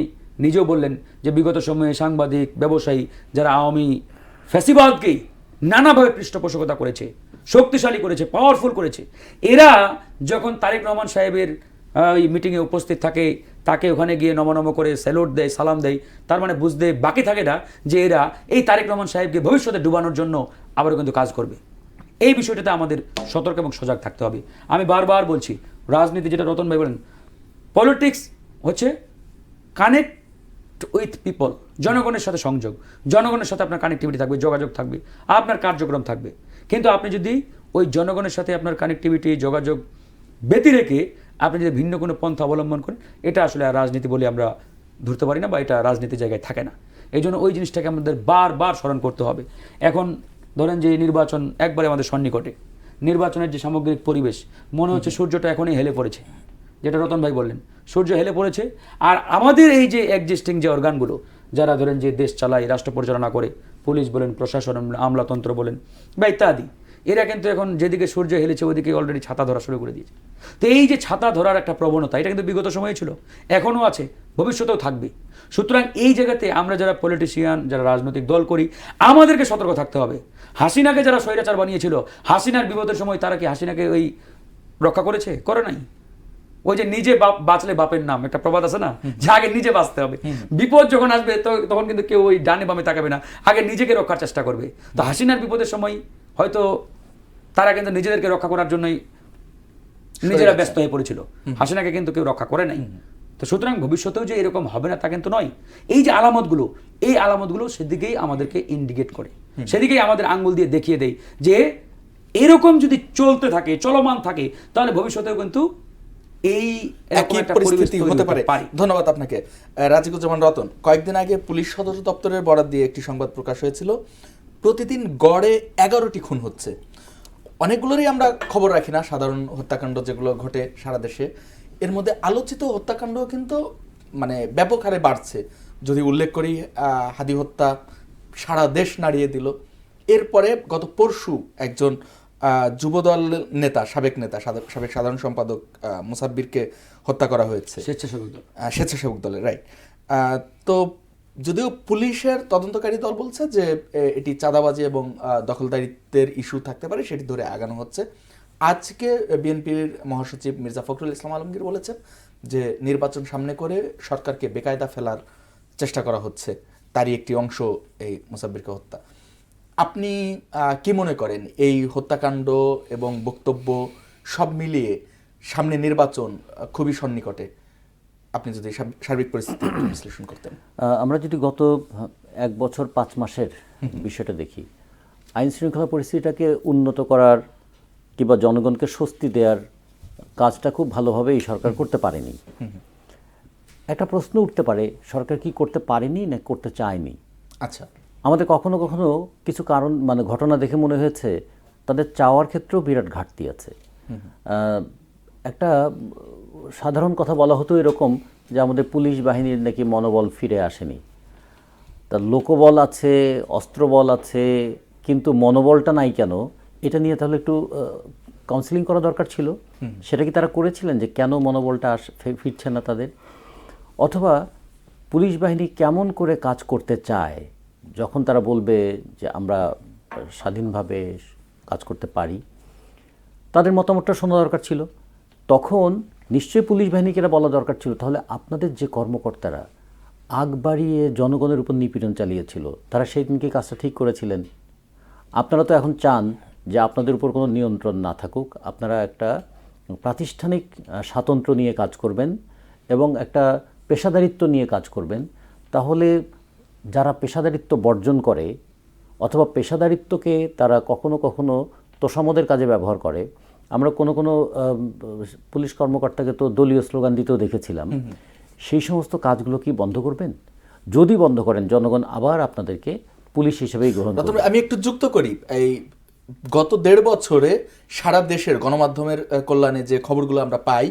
নিজেও বললেন যে বিগত সময়ে সাংবাদিক, ব্যবসায়ী যারা আওয়ামী ফ্যাসিবাদকেই নানাভাবে পৃষ্ঠপোষকতা করেছে, শক্তিশালী করেছে, পাওয়ারফুল করেছে, এরা যখন তারেক রহমান সাহেবের ওই মিটিংয়ে উপস্থিত থাকে, তাকে ওখানে গিয়ে নমনম করে স্যালুট দেয়, সালাম দেয়, তার মানে বুঝতে বাকি থাকে না যে এরা এই তারেক রহমান সাহেবকে ভবিষ্যতে ডুবানোর জন্য আবারও কিন্তু কাজ করবে। এই বিষয়টাতে আমাদের সতর্ক এবং সজাগ থাকতে হবে। আমি বারবার বলছি, রাজনীতি, যেটা রতন ভাই বলেন, পলিটিক্স হচ্ছে কানেক্ট উইথ পিপল, জনগণের সাথে সংযোগ, জনগণের সাথে আপনার কানেক্টিভিটি থাকবে, যোগাযোগ থাকবে, আপনার কার্যক্রম থাকবে। কিন্তু আপনি যদি ওই জনগণের সাথে আপনার কানেক্টিভিটি, যোগাযোগ ব্যতি রেখে আপনি যদি ভিন্ন কোনো পন্থা অবলম্বন করেন, এটা আসলে আর রাজনীতি বলে আমরা ধরতে পারি না, বা এটা রাজনীতির জায়গায় থাকে না। এই জন্য ওই জিনিসটাকে আমাদের বারবার স্মরণ করতে হবে। এখন ধরেন যে নির্বাচন একবারে আমাদের সন্নিকটে, নির্বাচনের যে সামগ্রিক পরিবেশ, মনে হচ্ছে সূর্যটা এখনই হেলে পড়েছে, যেটা রতন ভাই বললেন, সূর্য হেলে পড়েছে। আর আমাদের এই যে এক্সিস্টিং যে অর্গানগুলো, যারা ধরেন যে দেশ চালায়, রাষ্ট্র পরিচালনা করে, পুলিশ বলেন, প্রশাসন, আমলাতন্ত্র বলেন বা ইত্যাদি, এরা কিন্তু এখন যেদিকে সূর্য হেলেছে ওদিকে অলরেডি ছাতা ধরা শুরু করে দিয়েছে। তো এই যে ছাতা ধরার একটা প্রবণতা, এটা কিন্তু বিগত সময়ে ছিল, এখনও আছে, ভবিষ্যতেও থাকবে। সুতরাং এই জায়গাতে আমরা যারা পলিটিশিয়ান, যারা রাজনৈতিক দল করি, আমাদেরকে সতর্ক থাকতে হবে। হাসিনাকে যারা স্বৈরাচার বানিয়েছিল, হাসিনার বিপদের সময় তারা কি হাসিনাকে ওই রক্ষা করেছে? করে নাই। ওই যে নিজে বাঁচলে বাপের নাম, একটা প্রবাদ আছে না, যে আগে নিজে বাঁচতে হবে, বিপদ যখন আসবে তখন কিন্তু কেউ ওই ডানে বামে তাকাবে না, আগে নিজেকে রক্ষার চেষ্টা করবে। তো হাসিনার বিপদের সময় হয়তো তারা কিন্তু নিজেদেরকে রক্ষা করার জন্যই নিজেরা ব্যস্ত হয়ে পড়েছিল, হাসিনাকে কিন্তু কেউ রক্ষা করে নাই। তো সুতরাং ভবিষ্যতেও যে এরকম হবে না তা কিন্তু নয়। এই যে আলামতগুলো, এই আলামতগুলো সেদিকেই আমাদেরকে ইন্ডিকেট করে, সেদিকেই আমাদের আঙ্গুল দিয়ে দেখিয়ে দেয় যে এরকম যদি চলতে থাকে, চলমান থাকে, তাহলে ভবিষ্যতেও কিন্তু এই একই পরিস্থিতি হতে পারে। ধন্যবাদ আপনাকে রাজিকুজ্জামান রতন। কয়েকদিন আগে পুলিশ সদর দপ্তরের বরাত দিয়ে একটি সংবাদ প্রকাশ হয়েছিল, প্রতিদিন গড়ে 11টি খুন হচ্ছে। অনেকগুলোরই আমরা খবর রাখি না, সাধারণ হত্যাকাণ্ড যেগুলো ঘটে সারা দেশে, এর মধ্যে আলোচিত হত্যাকাণ্ড কিন্তু মানে ব্যাপক হারে বাড়ছে। যদি উল্লেখ করি, হাদি হত্যা সারা দেশ নাড়িয়ে দিল। এরপরে গত পরশু একজন যুবদল নেতা, সাবেক সাধারণ সম্পাদক মুসাব্বিরকে হত্যা করা হয়েছে স্বেচ্ছাসেবক দলের, রাইট। তো যদিও পুলিশের তদন্তকারী দল বলছে যে এটি চাঁদাবাজি এবং দখলদারিত্বের ইস্যু থাকতে পারে, সেটি ধরে আগানো হচ্ছে। আজকে বিএনপির মহাসচিব মির্জা ফখরুল ইসলাম আলমগীর বলেছেন যে নির্বাচন সামনে করে সরকারকে বেকায়দা ফেলার চেষ্টা করা হচ্ছে, তারই একটি অংশ এই মুসাব্বিরকে হত্যা। আপনি কি মনে করেন এই হত্যাকাণ্ড এবং বক্তব্য সব মিলিয়ে সামনে নির্বাচন খুবই সন্নিকটে, আপনি যদি সার্বিক পরিস্থিতি বিশ্লেষণ করতেন? আমরা যদি গত 1 বছর 5 মাসের বিষয়টা দেখি, আইন শৃঙ্খলা পরিস্থিতিটাকে উন্নত করার কিংবা জনগণকে স্বস্তি দেওয়ার কাজটা খুব ভালোভাবে এই সরকার করতে পারেনি। একটা প্রশ্ন উঠতে পারে, সরকার কি করতে পারেনি না করতে চায়নি? আচ্ছা, আমাদের কখনো কখনো কিছু কারণ মানে ঘটনা দেখে মনে হয়েছে তাদের চাওয়ার ক্ষেত্রেও বিরাট ঘাটতি আছে। একটা সাধারণ কথা বলা হতো এরকম যে আমাদের পুলিশ বাহিনীর নাকি মনোবল ফিরে আসেনি। তার লোকবল আছে, অস্ত্রবল আছে, কিন্তু মনোবলটা নাই কেন, এটা নিয়ে তাহলে একটু কাউন্সিলিং করা দরকার ছিল। সেটা কি তারা করেছিলেন যে কেন মনোবলটা ফিরছে না তাদের? অথবা পুলিশ বাহিনী কেমন করে কাজ করতে চায় যখন তারা বলবে যে আমরা স্বাধীনভাবে কাজ করতে পারি, তাদের মতামতটা শোনা দরকার ছিল। তখন নিশ্চয়ই পুলিশ বাহিনীকে এটা বলা দরকার ছিল তাহলে আপনাদের যে কর্মকর্তারা আগ বাড়িয়ে জনগণের উপর নিপীড়ন চালিয়েছিল তারা সেই দিনকে কাজটা ঠিক করেছিলেন। আপনারা তো এখন চান যে আপনাদের উপর কোনো নিয়ন্ত্রণ না থাকুক, আপনারা একটা প্রাতিষ্ঠানিক স্বাতন্ত্র্য নিয়ে কাজ করবেন এবং একটা পেশাদারিত্ব নিয়ে কাজ করবেন। তাহলে যারা পেশাদারিত্ব বর্জন করে অথবা পেশাদারিত্বকে তারা কখনো কখনো তোষামদের কাজে ব্যবহার করে, আমরা কোনো কোনো পুলিশ কর্মকর্তাকে তো দলীয় স্লোগান দিতেও দেখেছিলাম, সেই সমস্ত কাজগুলো কি বন্ধ করবেন? যদি বন্ধ করেন জনগণ আবার আপনাদেরকে পুলিশ হিসেবেই গ্রহণ করবে। আমি একটু যুক্ত করি, এই গত 1.5 বছরে সারা দেশের গণমাধ্যমের কল্যাণে যে খবরগুলো আমরা পাই,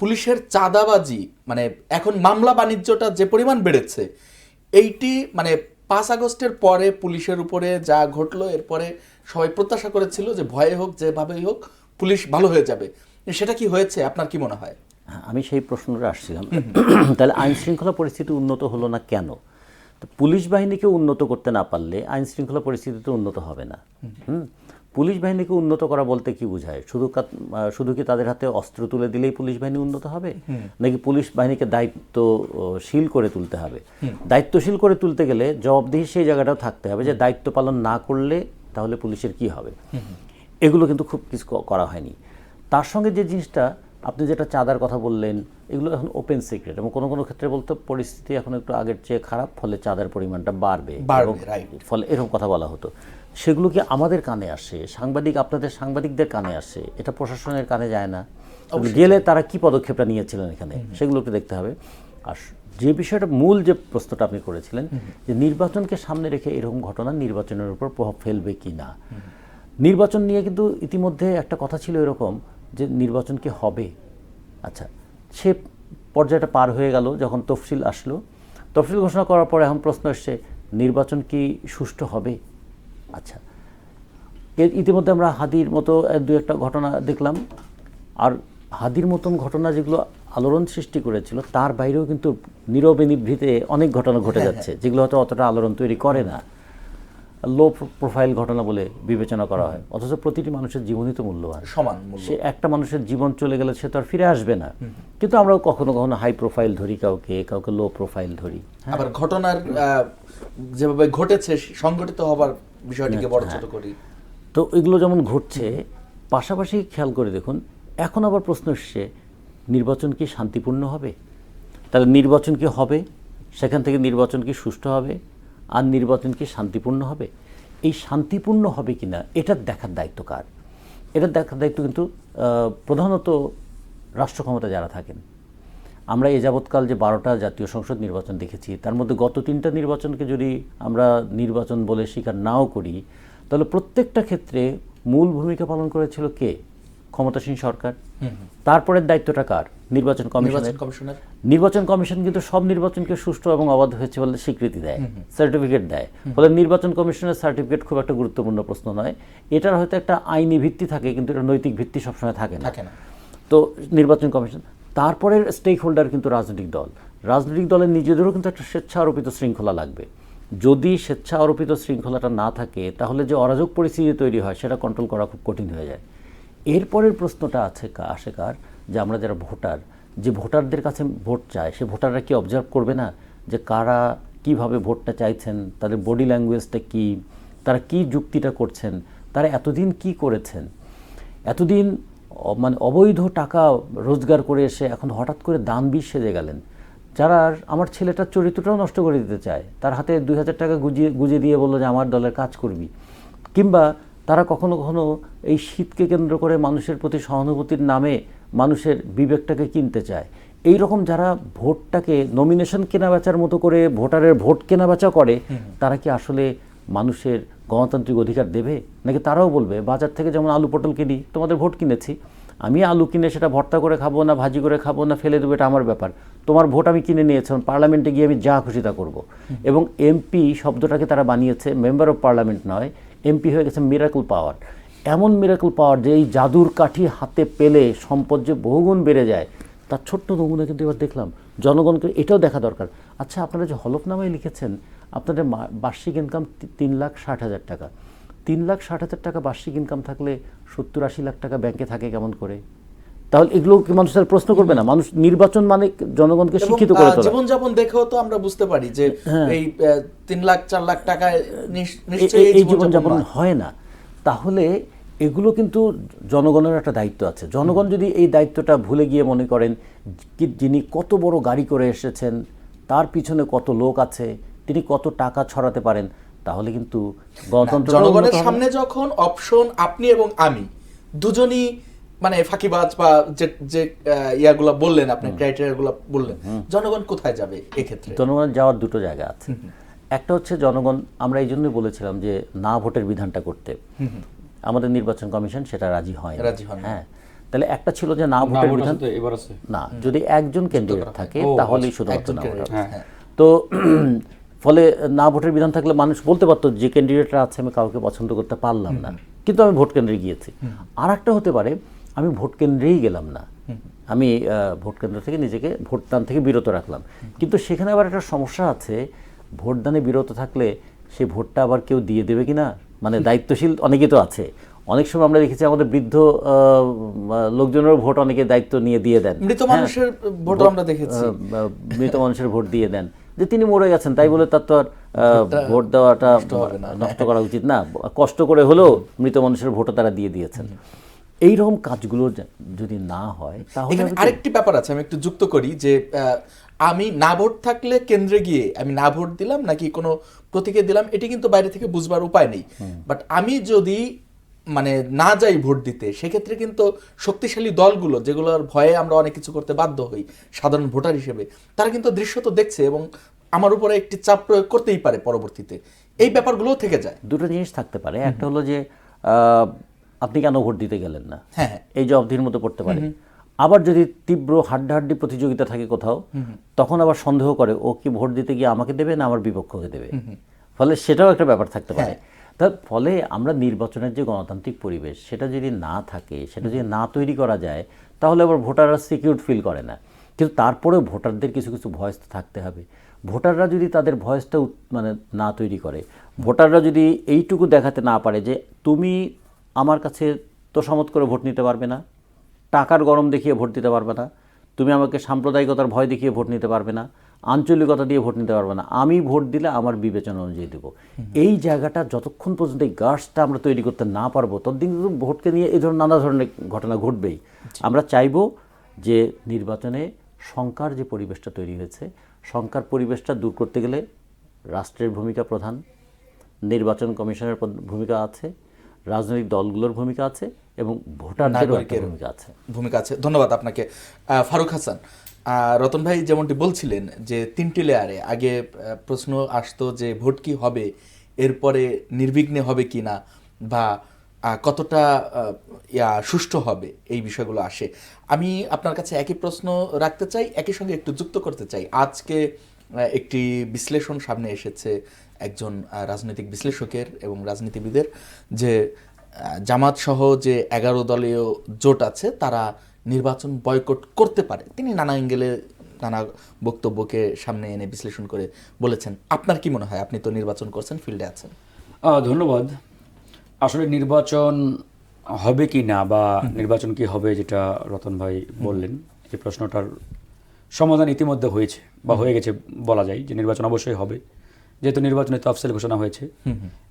পুলিশের চাঁদাবাজি মানে এখন মামলা বাণিজ্যটা যে পরিমাণ বেড়েছে, এইটি মানে 5 আগস্টের পরে পুলিশের উপরে যা ঘটলো, এরপরে সবাই প্রত্যাশা করেছিল যে ভয়ে হোক যেভাবেই হোক পুলিশ ভালো হয়ে যাবে। সেটা কি হয়েছে? আপনার কি মনে হয়? আমি সেই প্রশ্নটা আসছিলাম। তাহলে আইন শৃঙ্খলা পরিস্থিতি উন্নত হলো না কেন? তো পুলিশ বাহিনীকে উন্নত করতে না পারলে আইন শৃঙ্খলা পরিস্থিতি তো উন্নত হবে না। পুলিশ বাহিনীকে উন্নত করা বলতে কি বোঝায়? শুধু কি তাদের হাতে অস্ত্র তুলে দিলেই পুলিশ বাহিনী উন্নত হবে, নাকি পুলিশ বাহিনীকে দায়িত্বশীল করে তুলতে হবে? দায়িত্বশীল করে তুলতে গেলে জবাবদিহি সেই জায়গাটাও থাকতে হবে যে দায়িত্ব পালন না করলে তাহলে পুলিশের কি হবে। এগুলো কিন্তু খুব কিছু করা হয়নি। তার সঙ্গে যে জিনিসটা আপনি যেটা চাঁদার কথা বললেন, এগুলো এখন ওপেন সিক্রেট এবং কোনো কোনো ক্ষেত্রে বলতে পরিস্থিতি এখন একটু আগের চেয়ে খারাপ, ফলে চাঁদার পরিমাণটা বাড়বে, ফলে এরকম কথা বলা হতো। সেগুলো কি আমাদের কানে আসে, আপনাদের সাংবাদিকদের কানে আসে? এটা প্রশাসনের কানে যায় না। গেলে তারা কি পদক্ষেপটা নিয়েছিলেন এখানে সেগুলো একটু দেখতে হবে। আর যে বিষয়টা মূল যে প্রশ্নটা আপনি করেছিলেন যে নির্বাচনকে সামনে রেখে এরকম ঘটনা নির্বাচনের উপর প্রভাব ফেলবে কি না, নির্বাচন নিয়ে কিন্তু ইতিমধ্যে একটা কথা ছিল এরকম যে নির্বাচন কি হবে। আচ্ছা, সে পর্যায়টা পার হয়ে গেল যখন তফসিল আসলো। তফসিল ঘোষণা করার পরে এখন প্রশ্ন এসছে নির্বাচন কি সুষ্ঠু হবে। আচ্ছা, ইতিমধ্যে আমরা হাদির মতো 2-1টা ঘটনা দেখলাম, আর হাদির মতন ঘটনা যেগুলো আলোড়ন সৃষ্টি করেছিল তার বাইরেও কিন্তু নীরবে নিভৃতে অনেক ঘটনা ঘটে যাচ্ছে যেগুলো হয়তো অতটা আলোড়ন তৈরি করে না, লো প্রোফাইল ঘটনা বলে বিবেচনা করা হয়। অথচ প্রতিটি মানুষের জীবনই তো মূল্যবান, সমান মূল্য। সে একটা মানুষের জীবন চলে গেলে সে তো আর ফিরে আসবে না, কিন্তু আমরা কখনো কখনো হাই প্রোফাইল ধরি, কাউকে লো প্রোফাইল ধরি। আবার ঘটনার যেভাবে ঘটেছে সংঘটিত হবার বিষয়টিকে বড় ছোট করি। তো এগুলো যেমন ঘটছে, পাশাপাশি খেয়াল করে দেখুন এখন আবার প্রশ্ন এসছে নির্বাচন কি শান্তিপূর্ণ হবে? তাহলে নির্বাচন কি হবে, সেখান থেকে নির্বাচন কি সুষ্ঠু হবে, আর নির্বাচন কি শান্তিপূর্ণ হবে? এই শান্তিপূর্ণ হবে কি না এটা দেখার দায়িত্ব কার? এটা দেখার দায়িত্ব কিন্তু প্রধানত রাষ্ট্র ক্ষমতা যারা থাকেন। আমরা এ যাবৎকাল যে 12টা জাতীয় সংসদ নির্বাচন দেখেছি, তার মধ্যে গত 3টা নির্বাচনকে যদি আমরা নির্বাচন বলে স্বীকার নাও করি, তাহলে প্রত্যেকটা ক্ষেত্রে মূল ভূমিকা পালন করেছিল কে? ক্ষমতাসীন সরকার। তারপরের দায়িত্বটা কার? নির্বাচন কমিশনের। নির্বাচন কমিশন কিন্তু সব নির্বাচনকে সুষ্ঠু এবং অবাধ হয়েছে বলে স্বীকৃতি দেয়, সার্টিফিকেট দেয়। ফলে নির্বাচন কমিশনের সার্টিফিকেট খুব একটা গুরুত্বপূর্ণ প্রশ্ন নয়। এটার হয়তো একটা আইনি ভিত্তি থাকে, কিন্তু এটা নৈতিক ভিত্তি সবসময় থাকে না। তো নির্বাচন কমিশন, তারপরের স্টেক হোল্ডার কিন্তু রাজনৈতিক দলের নিজেদেরও কিন্তু একটা স্বেচ্ছা আরোপিত শৃঙ্খলা লাগবে। যদি স্বেচ্ছা আরোপিত শৃঙ্খলাটা না থাকে তাহলে যে অরাজক পরিস্থিতি তৈরি হয় সেটা কন্ট্রোল করা খুব কঠিন হয়ে যায়। এরপরের প্রশ্নটা আসে কার? যে আমরা যারা ভোটার, যে ভোটারদের কাছে ভোট চায়, সে ভোটাররা কি অবজার্ভ করবে না যে কারা কিভাবে ভোটটা চাইছেন, তাদের বডি ল্যাঙ্গুয়েজটা কি, তারা কি যুক্তিটা করছেন, তারা এতদিন কি করেছেন, এতদিন মানে অবৈধ টাকা রোজগার করে এসে এখন হঠাৎ করে দানবীর সেজে গেলেন, যারা আমার ছেলেটার চরিত্রটাও নষ্ট করে দিতে চায়, তার হাতে 2000 টাকা গুজিয়ে দিয়ে বললো যে আমার দলের কাজ করবি। কিংবা তারা কখনো কখনো এই শীতকে কেন্দ্র করে মানুষের প্রতি সহানুভূতির নামে মানুষের বিবেকটাকে কিনতে চায়। এই রকম যারা ভোটটাকে নমিনেশন কেনাবেচার মতো করে ভোটারের ভোট কেনাবেচা করে, তারা কি আসলে মানুষের গণতান্ত্রিক অধিকার দেবে? নাকি তারাও বলবে বাজার থেকে যেমন আলু পটল কিনি, তোমাদের ভোট কিনেছি, আমি আলু কিনে সেটা ভর্তা করে খাবো না ভাজি করে খাবো না ফেলে দেবো, এটা আমার ব্যাপার, তোমার ভোট আমি কিনে নিয়েছি, পার্লামেন্টে গিয়ে আমি যা খুশি তা করবো। এবং এমপি শব্দটাকে তারা বানিয়েছে মেম্বার অফ পার্লামেন্ট নয়, এমপি হয়ে গেছে মিরাকল পাওয়ার। এমন মিরাকল পাওয়ার যে এই জাদুর কাঠি হাতে পেলে সম্পদ যে বহুগুণ বেড়ে যায়, তার ছোট্ট নমুনা কিন্তু এবার দেখলাম। জনগণকে এটাও দেখা দরকার। আচ্ছা, আপনারা যে হলফনামায় লিখেছেন আপনাদের বার্ষিক ইনকাম 3,60,000 টাকা, 3,60,000 টাকা বার্ষিক ইনকাম থাকলে 70-80 লাখ টাকা ব্যাংকে থাকে কেমন করে? তাহলে এগুলো কি মানুষ আর প্রশ্ন করবে না? মানুষ নির্বাচন মানে জনগণকে শিক্ষিত করে তোলা। জীবনযাপন দেখেও তো আমরা বুঝতে পারি যে এই 3 লাখ 4 লাখ টাকায় নিশ্চয়ই এই জীবনযাপন হয় না। তাহলে এগুলো কিন্তু জনগণের একটা দায়িত্ব আছে। জনগণ যদি এই দায়িত্বটা ভুলে গিয়ে মনে করেন কি যিনি কত বড় গাড়ি করে এসেছেন, তার পিছনে কত লোক আছে, তিনি কত টাকা ছড়াতে পারেন, তাহলে কিন্তু গণতন্ত্র জনগণের সামনে যখন অপশন আপনি এবং আমি দুজনই মানে ফাঁকিবাজ বা যে ইয়াগুলো বললেন, আপনি ক্রাইটেরিয়াগুলো বললেন, জনগণ কোথায় যাবে এক্ষেত্রে? জনগণের যাওয়ার দুটো জায়গা আছে। একটা হচ্ছে জনগণ, আমরা এই জন্যই বলেছিলাম যে না ভোটের বিধানটা করতে, আমাদের নির্বাচন কমিশন সেটা রাজি হয় না। হ্যাঁ, তাহলে একটা ছিল যে না ভোটের বিধান না, যদি একজন ক্যান্ডিডেট থাকে তাহলেই শুধুমাত্র না ভোট। তো ফলে না ভোটের বিধান থাকলে মানুষ বলতে পারতো যে ক্যান্ডিডেটরা আছে আমি কাউকে পছন্দ করতে পারলাম না, কিন্তু আমি ভোট কেন্দ্রে গিয়েছি। আর একটা হতে পারে আমি ভোট কেন্দ্রেই গেলাম না, আমি ভোট কেন্দ্র থেকে নিজেকে ভোটদান থেকে বিরত রাখলাম, কিন্তু সেখানে আবার একটা সমস্যা আছে, ভোটদানে বিরত থাকলে সেই ভোটটা আবার কেউ দিয়ে দেবে কিনা, মানে দায়িত্বশীল অনেকে তো আছে। অনেক সময় আমরা দেখেছি আমাদের বৃদ্ধ লোকজনেরও ভোট অনেকে দায়িত্ব নিয়ে দিয়ে দেন, মৃত মানুষের ভোটও আমরা দেখেছি, মৃত মানুষের ভোট দিয়ে দেন, যে তিনি মরে গেছেন তাই বলে তার তো আর ভোট দেওয়াটা নষ্ট করা উচিত না, কষ্ট করে হলেও মৃত মানুষের ভোটও তারা দিয়ে দিয়েছেন। এইরকম কাজগুলো যদি না হয় তাহলে আরেকটি ব্যাপার আছে, আমি একটু যুক্ত করি যে আমি না ভোট থাকলে কেন্দ্রে গিয়ে আমি না ভোট দিলাম নাকি কোনো প্রতীকে দিলাম, এটি কিন্তু বাইরে থেকে বুঝবার উপায় নেই। বাট আমি যদি মানে না যাই ভোট দিতে, সেক্ষেত্রে কিন্তু শক্তিশালী দলগুলো যেগুলোর ভয়ে আমরা অনেক কিছু করতে বাধ্য হই সাধারণ ভোটার হিসেবে, তারা কিন্তু দৃশ্য তো দেখছে এবং আমার উপরে একটি চাপ প্রয়োগ করতেই পারে পরবর্তীতে। এই ব্যাপারগুলোও থেকে যায়। দুটো জিনিস থাকতে পারে, একটা হলো যে আপনি কেন ভোট দিতে গেলেন না, এই জবাবদিহির মতো পড়তে পারে। আবার যদি তীব্র হাড্ডাহাড্ডি প্রতিযোগিতা থাকে কোথাও, তখন আবার সন্দেহ করে ও কি ভোট দিতে গিয়ে আমাকে দেবে না আমার বিপক্ষকে দেবে, ফলে সেটাও একটা ব্যাপার থাকতে পারে। তার ফলে আমরা নির্বাচনের যে গণতান্ত্রিক পরিবেশ সেটা যদি না থাকে, সেটা যদি না তৈরি করা যায়, তাহলে আবার ভোটাররা সিকিউর ফিল করে না। কিন্তু তারপরেও ভোটারদের কিছু কিছু ভয়েস তো থাকতে হবে। ভোটাররা যদি তাদের ভয়েসটা মানে না তৈরি করে, ভোটাররা যদি এইটুকু দেখাতে না পারে যে তুমি আমার কাছে তোষামত করে ভোট নিতে পারবে না, টাকার গরম দেখিয়ে ভোট দিতে পারবে না, তুমি আমাকে সাম্প্রদায়িকতার ভয় দেখিয়ে ভোট নিতে পারবে না, আঞ্চলিকতা দিয়ে ভোট নিতে পারবে না, আমি ভোট দিলে আমার বিবেচনা অনুযায়ী দেবো। এই জায়গাটা যতক্ষণ পর্যন্ত এই গার্ডসটা আমরা তৈরি করতে না পারবো, ততদিন কিন্তু ভোটকে নিয়ে এই ধরনের নানা ধরনের ঘটনা ঘটবেই। আমরা চাইবো যে নির্বাচনে শঙ্কার যে পরিবেশটা তৈরি হয়েছে, শঙ্কার পরিবেশটা দূর করতে গেলে রাষ্ট্রের ভূমিকা প্রধান, নির্বাচন কমিশনের ভূমিকা আছে, রাজনৈতিক দলগুলোর ভূমিকা আছে এবং ভোটারদেরও একটা ভূমিকা আছে। ধন্যবাদ আপনাকে ফারুক হাসান। রতন ভাই যেমনটি বলছিলেন যে 3টি লেয়ারে আগে প্রশ্ন আসতো যে ভোট কি হবে, এরপরে নির্বিঘ্নে হবে কি না, বা কতটা সুষ্ঠু হবে, এই বিষয়গুলো আসে। আমি আপনার কাছে একই প্রশ্ন রাখতে চাই, একই সঙ্গে একটু যুক্ত করতে চাই। আজকে একটি বিশ্লেষণ সামনে এসেছে একজন রাজনৈতিক বিশ্লেষকের এবং রাজনীতিবিদের, যে জামাত সহ যে 11 দলীয় জোট আছে তারা নির্বাচন বয়কট করতে পারে। তিনি নানা অ্যাঙ্গেলে নানা বক্তব্যকে সামনে এনে বিশ্লেষণ করে বলেছেন। আপনার কি মনে হয়? আপনি তো নির্বাচন করছেন, ফিল্ডে আছেন। ধন্যবাদ। আসলে নির্বাচন হবে কি না বা নির্বাচন কি হবে, যেটা রতন ভাই বললেন, এই প্রশ্নটার সমাধান ইতিমধ্যে হয়েছে বা হয়ে গেছে বলা যায়, যে নির্বাচন অবশ্যই হবে, যেহেতু নির্বাচনে তফসিল ঘোষণা হয়েছে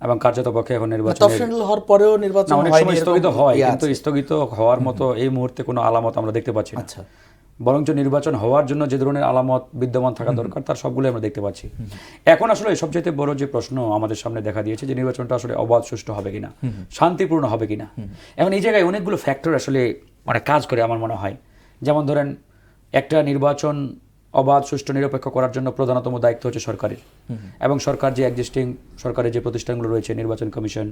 এবং কার্যত পক্ষে এখন নির্বাচন হওয়ার পরেও নির্বাচন অনেক সময় স্থগিত হয়, কিন্তু স্থগিত হওয়ার মতো এই মুহূর্তে কোনো আলামত আমরা দেখতে পাচ্ছি না। বরঞ্চ নির্বাচন হওয়ার জন্য যে ধরনের আলামত বিদ্যমান থাকা দরকার তার সবগুলো আমরা দেখতে পাচ্ছি। এখন আসলে সবচেয়ে বড় যে প্রশ্ন আমাদের সামনে দেখা দিয়েছে যে নির্বাচনটা আসলে অবাধ সুষ্ঠু হবে কিনা, শান্তিপূর্ণ হবে কিনা। এখন এই জায়গায় অনেকগুলো ফ্যাক্টর আসলে মানে কাজ করে আমার মনে হয়। যেমন ধরেন একটা নির্বাচন অবাধ, সুষ্ঠু, নিরপেক্ষ করার জন্য প্রধানতম দায়িত্ব হচ্ছে সরকারের, এবং সরকার যে এক্সিস্টিং সরকারের যে প্রতিষ্ঠানগুলো রয়েছে, নির্বাচন কমিশন,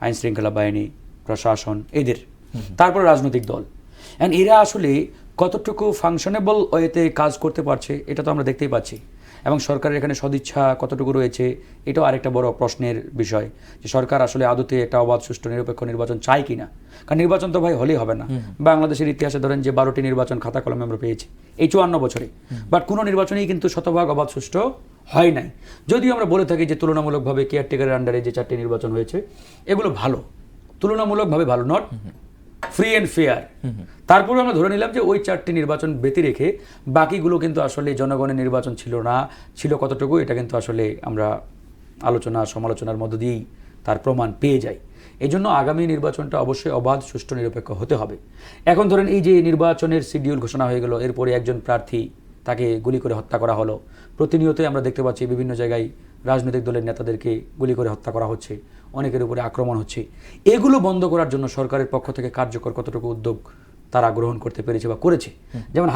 আইন শৃঙ্খলা বাহিনী, প্রশাসন, এদের, তারপরে রাজনৈতিক দল, অ্যান্ড এরা আসলে কতটুকু ফাংশনেবল ওয়েতে কাজ করতে পারছে এটা তো আমরা দেখতেই পাচ্ছি। এবং সরকারের এখানে সদিচ্ছা কতটুকু রয়েছে এটাও আরেকটা বড় প্রশ্নের বিষয়, যে সরকার আসলে আদতে একটা অবাধ, সুষ্ঠু, নিরপেক্ষ নির্বাচন চায় কিনা। কারণ নির্বাচন তো ভাই হলেই হবে না। বাংলাদেশের ইতিহাসে ধরেন যে 12টি নির্বাচন খাতা কলমে আমরা পেয়েছি এই 54 বছরে, বাট কোনো নির্বাচনেই কিন্তু শতভাগ অবাধ, সুষ্ঠু হয় নাই। যদিও আমরা বলে থাকি যে তুলনামূলকভাবে কেয়ারটেকারের আন্ডারে যে 4টি নির্বাচন হয়েছে এগুলো ভালো, তুলনামূলকভাবে ভালো, নট ফ্রি অ্যান্ড ফেয়ার। তারপরে আমরা ধরে নিলাম যে ওই 4টি নির্বাচন ব্যতি রেখে বাকিগুলো কিন্তু আসলে জনগণের নির্বাচন ছিল না, ছিল কতটুকু এটা কিন্তু আসলে আমরা আলোচনা সমালোচনার মধ্য দিয়েই তার প্রমাণ পেয়ে যাই। এই জন্য আগামী নির্বাচনটা অবশ্যই অবাধ, সুষ্ঠু, নিরপেক্ষ হতে হবে। এখন ধরেন এই যে নির্বাচনের শিডিউল ঘোষণা হয়ে গেল, এরপরে একজন প্রার্থী তাকে গুলি করে হত্যা করা হলো, প্রতিনিয়তই আমরা দেখতে পাচ্ছি বিভিন্ন জায়গায় রাজনৈতিক দলের নেতাদেরকে গুলি করে হত্যা করা হচ্ছে, অনেকের উপরে আক্রমণ হচ্ছে। এগুলো বন্ধ করার জন্য সরকারের পক্ষ থেকে কার্যকর কতটুকু উদ্যোগ তারা গ্রহণ করতে পেরেছে বা করেছে। যেমন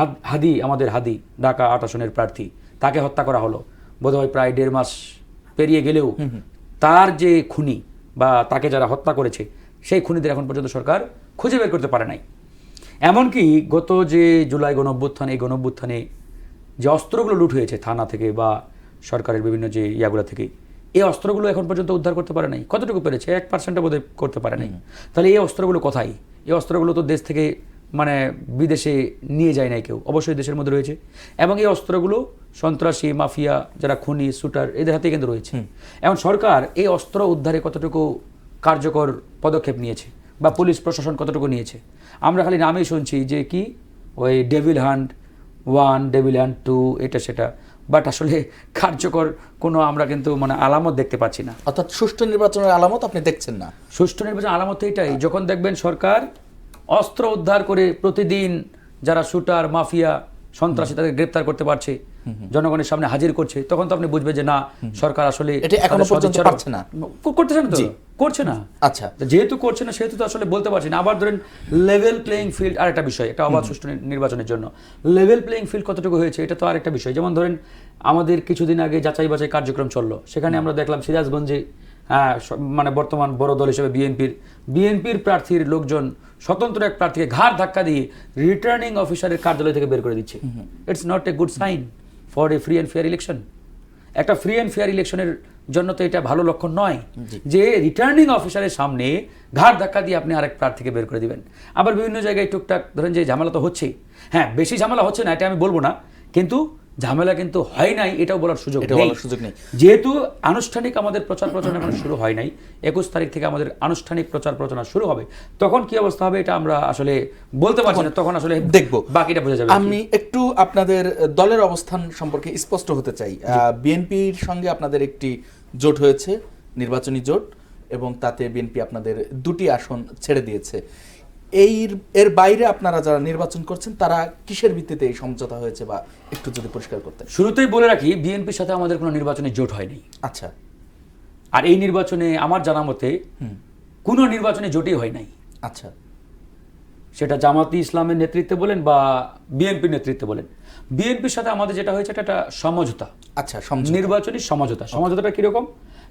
আমাদের হাদি ঢাকা 8 আসনের প্রার্থী, তাকে হত্যা করা হলো বোধহয় প্রায় 1.5 মাস পেরিয়ে গেলেও তার যে খুনি বা তাকে যারা হত্যা করেছে সেই খুনিদের এখন পর্যন্ত সরকার খুঁজে বের করতে পারে নাই। এমনকি গত যে জুলাই গণঅভ্যুত্থান, এই গণঅভ্যুত্থানে যে অস্ত্রগুলো লুট হয়েছে থানা থেকে বা সরকারের বিভিন্ন যে ইয়াগুলো থেকে, এই অস্ত্রগুলো এখন পর্যন্ত উদ্ধার করতে পারে নাই। কতটুকু পেরেছে? 1% বোধহয় করতে পারে নাই। তাহলে এই অস্ত্রগুলো কোথায়? এই অস্ত্রগুলো তো দেশ থেকে মানে বিদেশে নিয়ে যায় নাই কেউ, অবশ্যই দেশের মধ্যে রয়েছে। এবং এই অস্ত্রগুলো সন্ত্রাসী, মাফিয়া, যারা খুনি, শুটার, এদের হাতে কিন্তু রয়েছে। এখন সরকার এই অস্ত্র উদ্ধারে কতটুকু কার্যকর পদক্ষেপ নিয়েছে বা পুলিশ প্রশাসন কতটুকু নিয়েছে? আমরা খালি নামেই শুনছি যে কি ওই ডেভিল হান্ট 1, ডেভিল হান্ট 2, এটা সেটা, বাট আসলে কার্যকর কোনো আমরা কিন্তু মানে আলামত দেখতে পাচ্ছি না। অর্থাৎ সুষ্ঠু নির্বাচনের আলামত আপনি দেখছেন না? সুষ্ঠু নির্বাচন আলামত এটাই, যখন দেখবেন সরকার অস্ত্র উদ্ধার করে প্রতিদিন যারা শুটার, মাফিয়া, সন্ত্রাসী তাদের গ্রেপ্তার করতে পারছে, জনগণের সামনে হাজির করছে, তখন তো আপনি বুঝবেন যে না, সরকার আসলে এটা এখনো পর্যন্ত পারছে না, করতেছে না, তো করছে না। আচ্ছা, যেহেতু করছে না সেহেতু তো আসলে বলতে পারছি না। আবার ধরেন লেভেল প্লেইং ফিল্ড আরেকটা বিষয়, একটা অবাধ সুষ্ঠু নির্বাচনের জন্য লেভেল প্লেইং ফিল্ড কতটুকু হয়েছে এটা তো আরেকটা বিষয়। যেমন ধরেন আমাদের কিছুদিন আগে যাচাই বাছাই কার্যক্রম চললো, সেখানে আমরা দেখলাম সিরাজগঞ্জে মানে বর্তমান বড় দল হিসেবে বিএনপির প্রার্থীর লোকজন স্বতন্ত্র এক প্রার্থীকে ঘাড় ধাক্কা দিয়ে রিটার্নিং অফিসারের কার্যালয় থেকে বের করে দিচ্ছে। It's not a good sign for a free and fair election. একটা ফ্রি অ্যান্ড ফেয়ার ইলেকশনের জন্য তো এটা ভালো লক্ষণ নয় যে রিটার্নিং অফিসারের সামনে ঘাড় ধাক্কা দিয়ে আপনি আরেক প্রার্থীকে বের করে দিবেন। আবার বিভিন্ন জায়গায় টুকটাক ধরেন যে ঝামেলা তো হচ্ছে, হ্যাঁ বেশি ঝামেলা হচ্ছে না এটা আমি বলবো না, কিন্তু ঝামেলা কিন্তু হয় নাই এটাও বলার সুযোগ নেই। যেহেতু আনুষ্ঠানিক আমাদের প্রচার প্রচারণা এখন শুরু হয় নাই, 21 তারিখ থেকে আমাদের আনুষ্ঠানিক প্রচার প্রচারণা শুরু হবে, তখন কি অবস্থা হবে এটা আমরা আসলে বলতে পারছি না, তখন আসলে দেখব, বাকিটা বোঝা যাবে। আমি একটু আপনাদের দলের অবস্থান সম্পর্কে স্পষ্ট হতে চাই। বিএনপির সঙ্গে আপনাদের একটি জোট হয়েছে, নির্বাচনী জোট, এবং তাতে বিএনপি আপনাদের 2টি আসন ছেড়ে দিয়েছে। এর বাইরে আপনারা যারা নির্বাচন করছেন তারা কিসের ভিত্তিতে এই সমঝোতা হয়েছে বা একটু যদি পরিষ্কার করতেন। শুরুতেই বলে রাখি, বিএনপির সাথে আমাদের কোনো নির্বাচনী জোট হয়নি। আচ্ছা। আর এই নির্বাচনে আমার জানা মতে কোনো নির্বাচনী জোটই হয় নাই। আচ্ছা। সেটা জামাতি ইসলামের নেতৃত্বে বলেন বা বিএনপির নেতৃত্বে বলেন, বিএনপির সাথে আমাদের যেটা হয়েছে এটা একটা সমঝোতা। আচ্ছা, নির্বাচনী সমঝোতা। সমঝোতাটা কিরকম?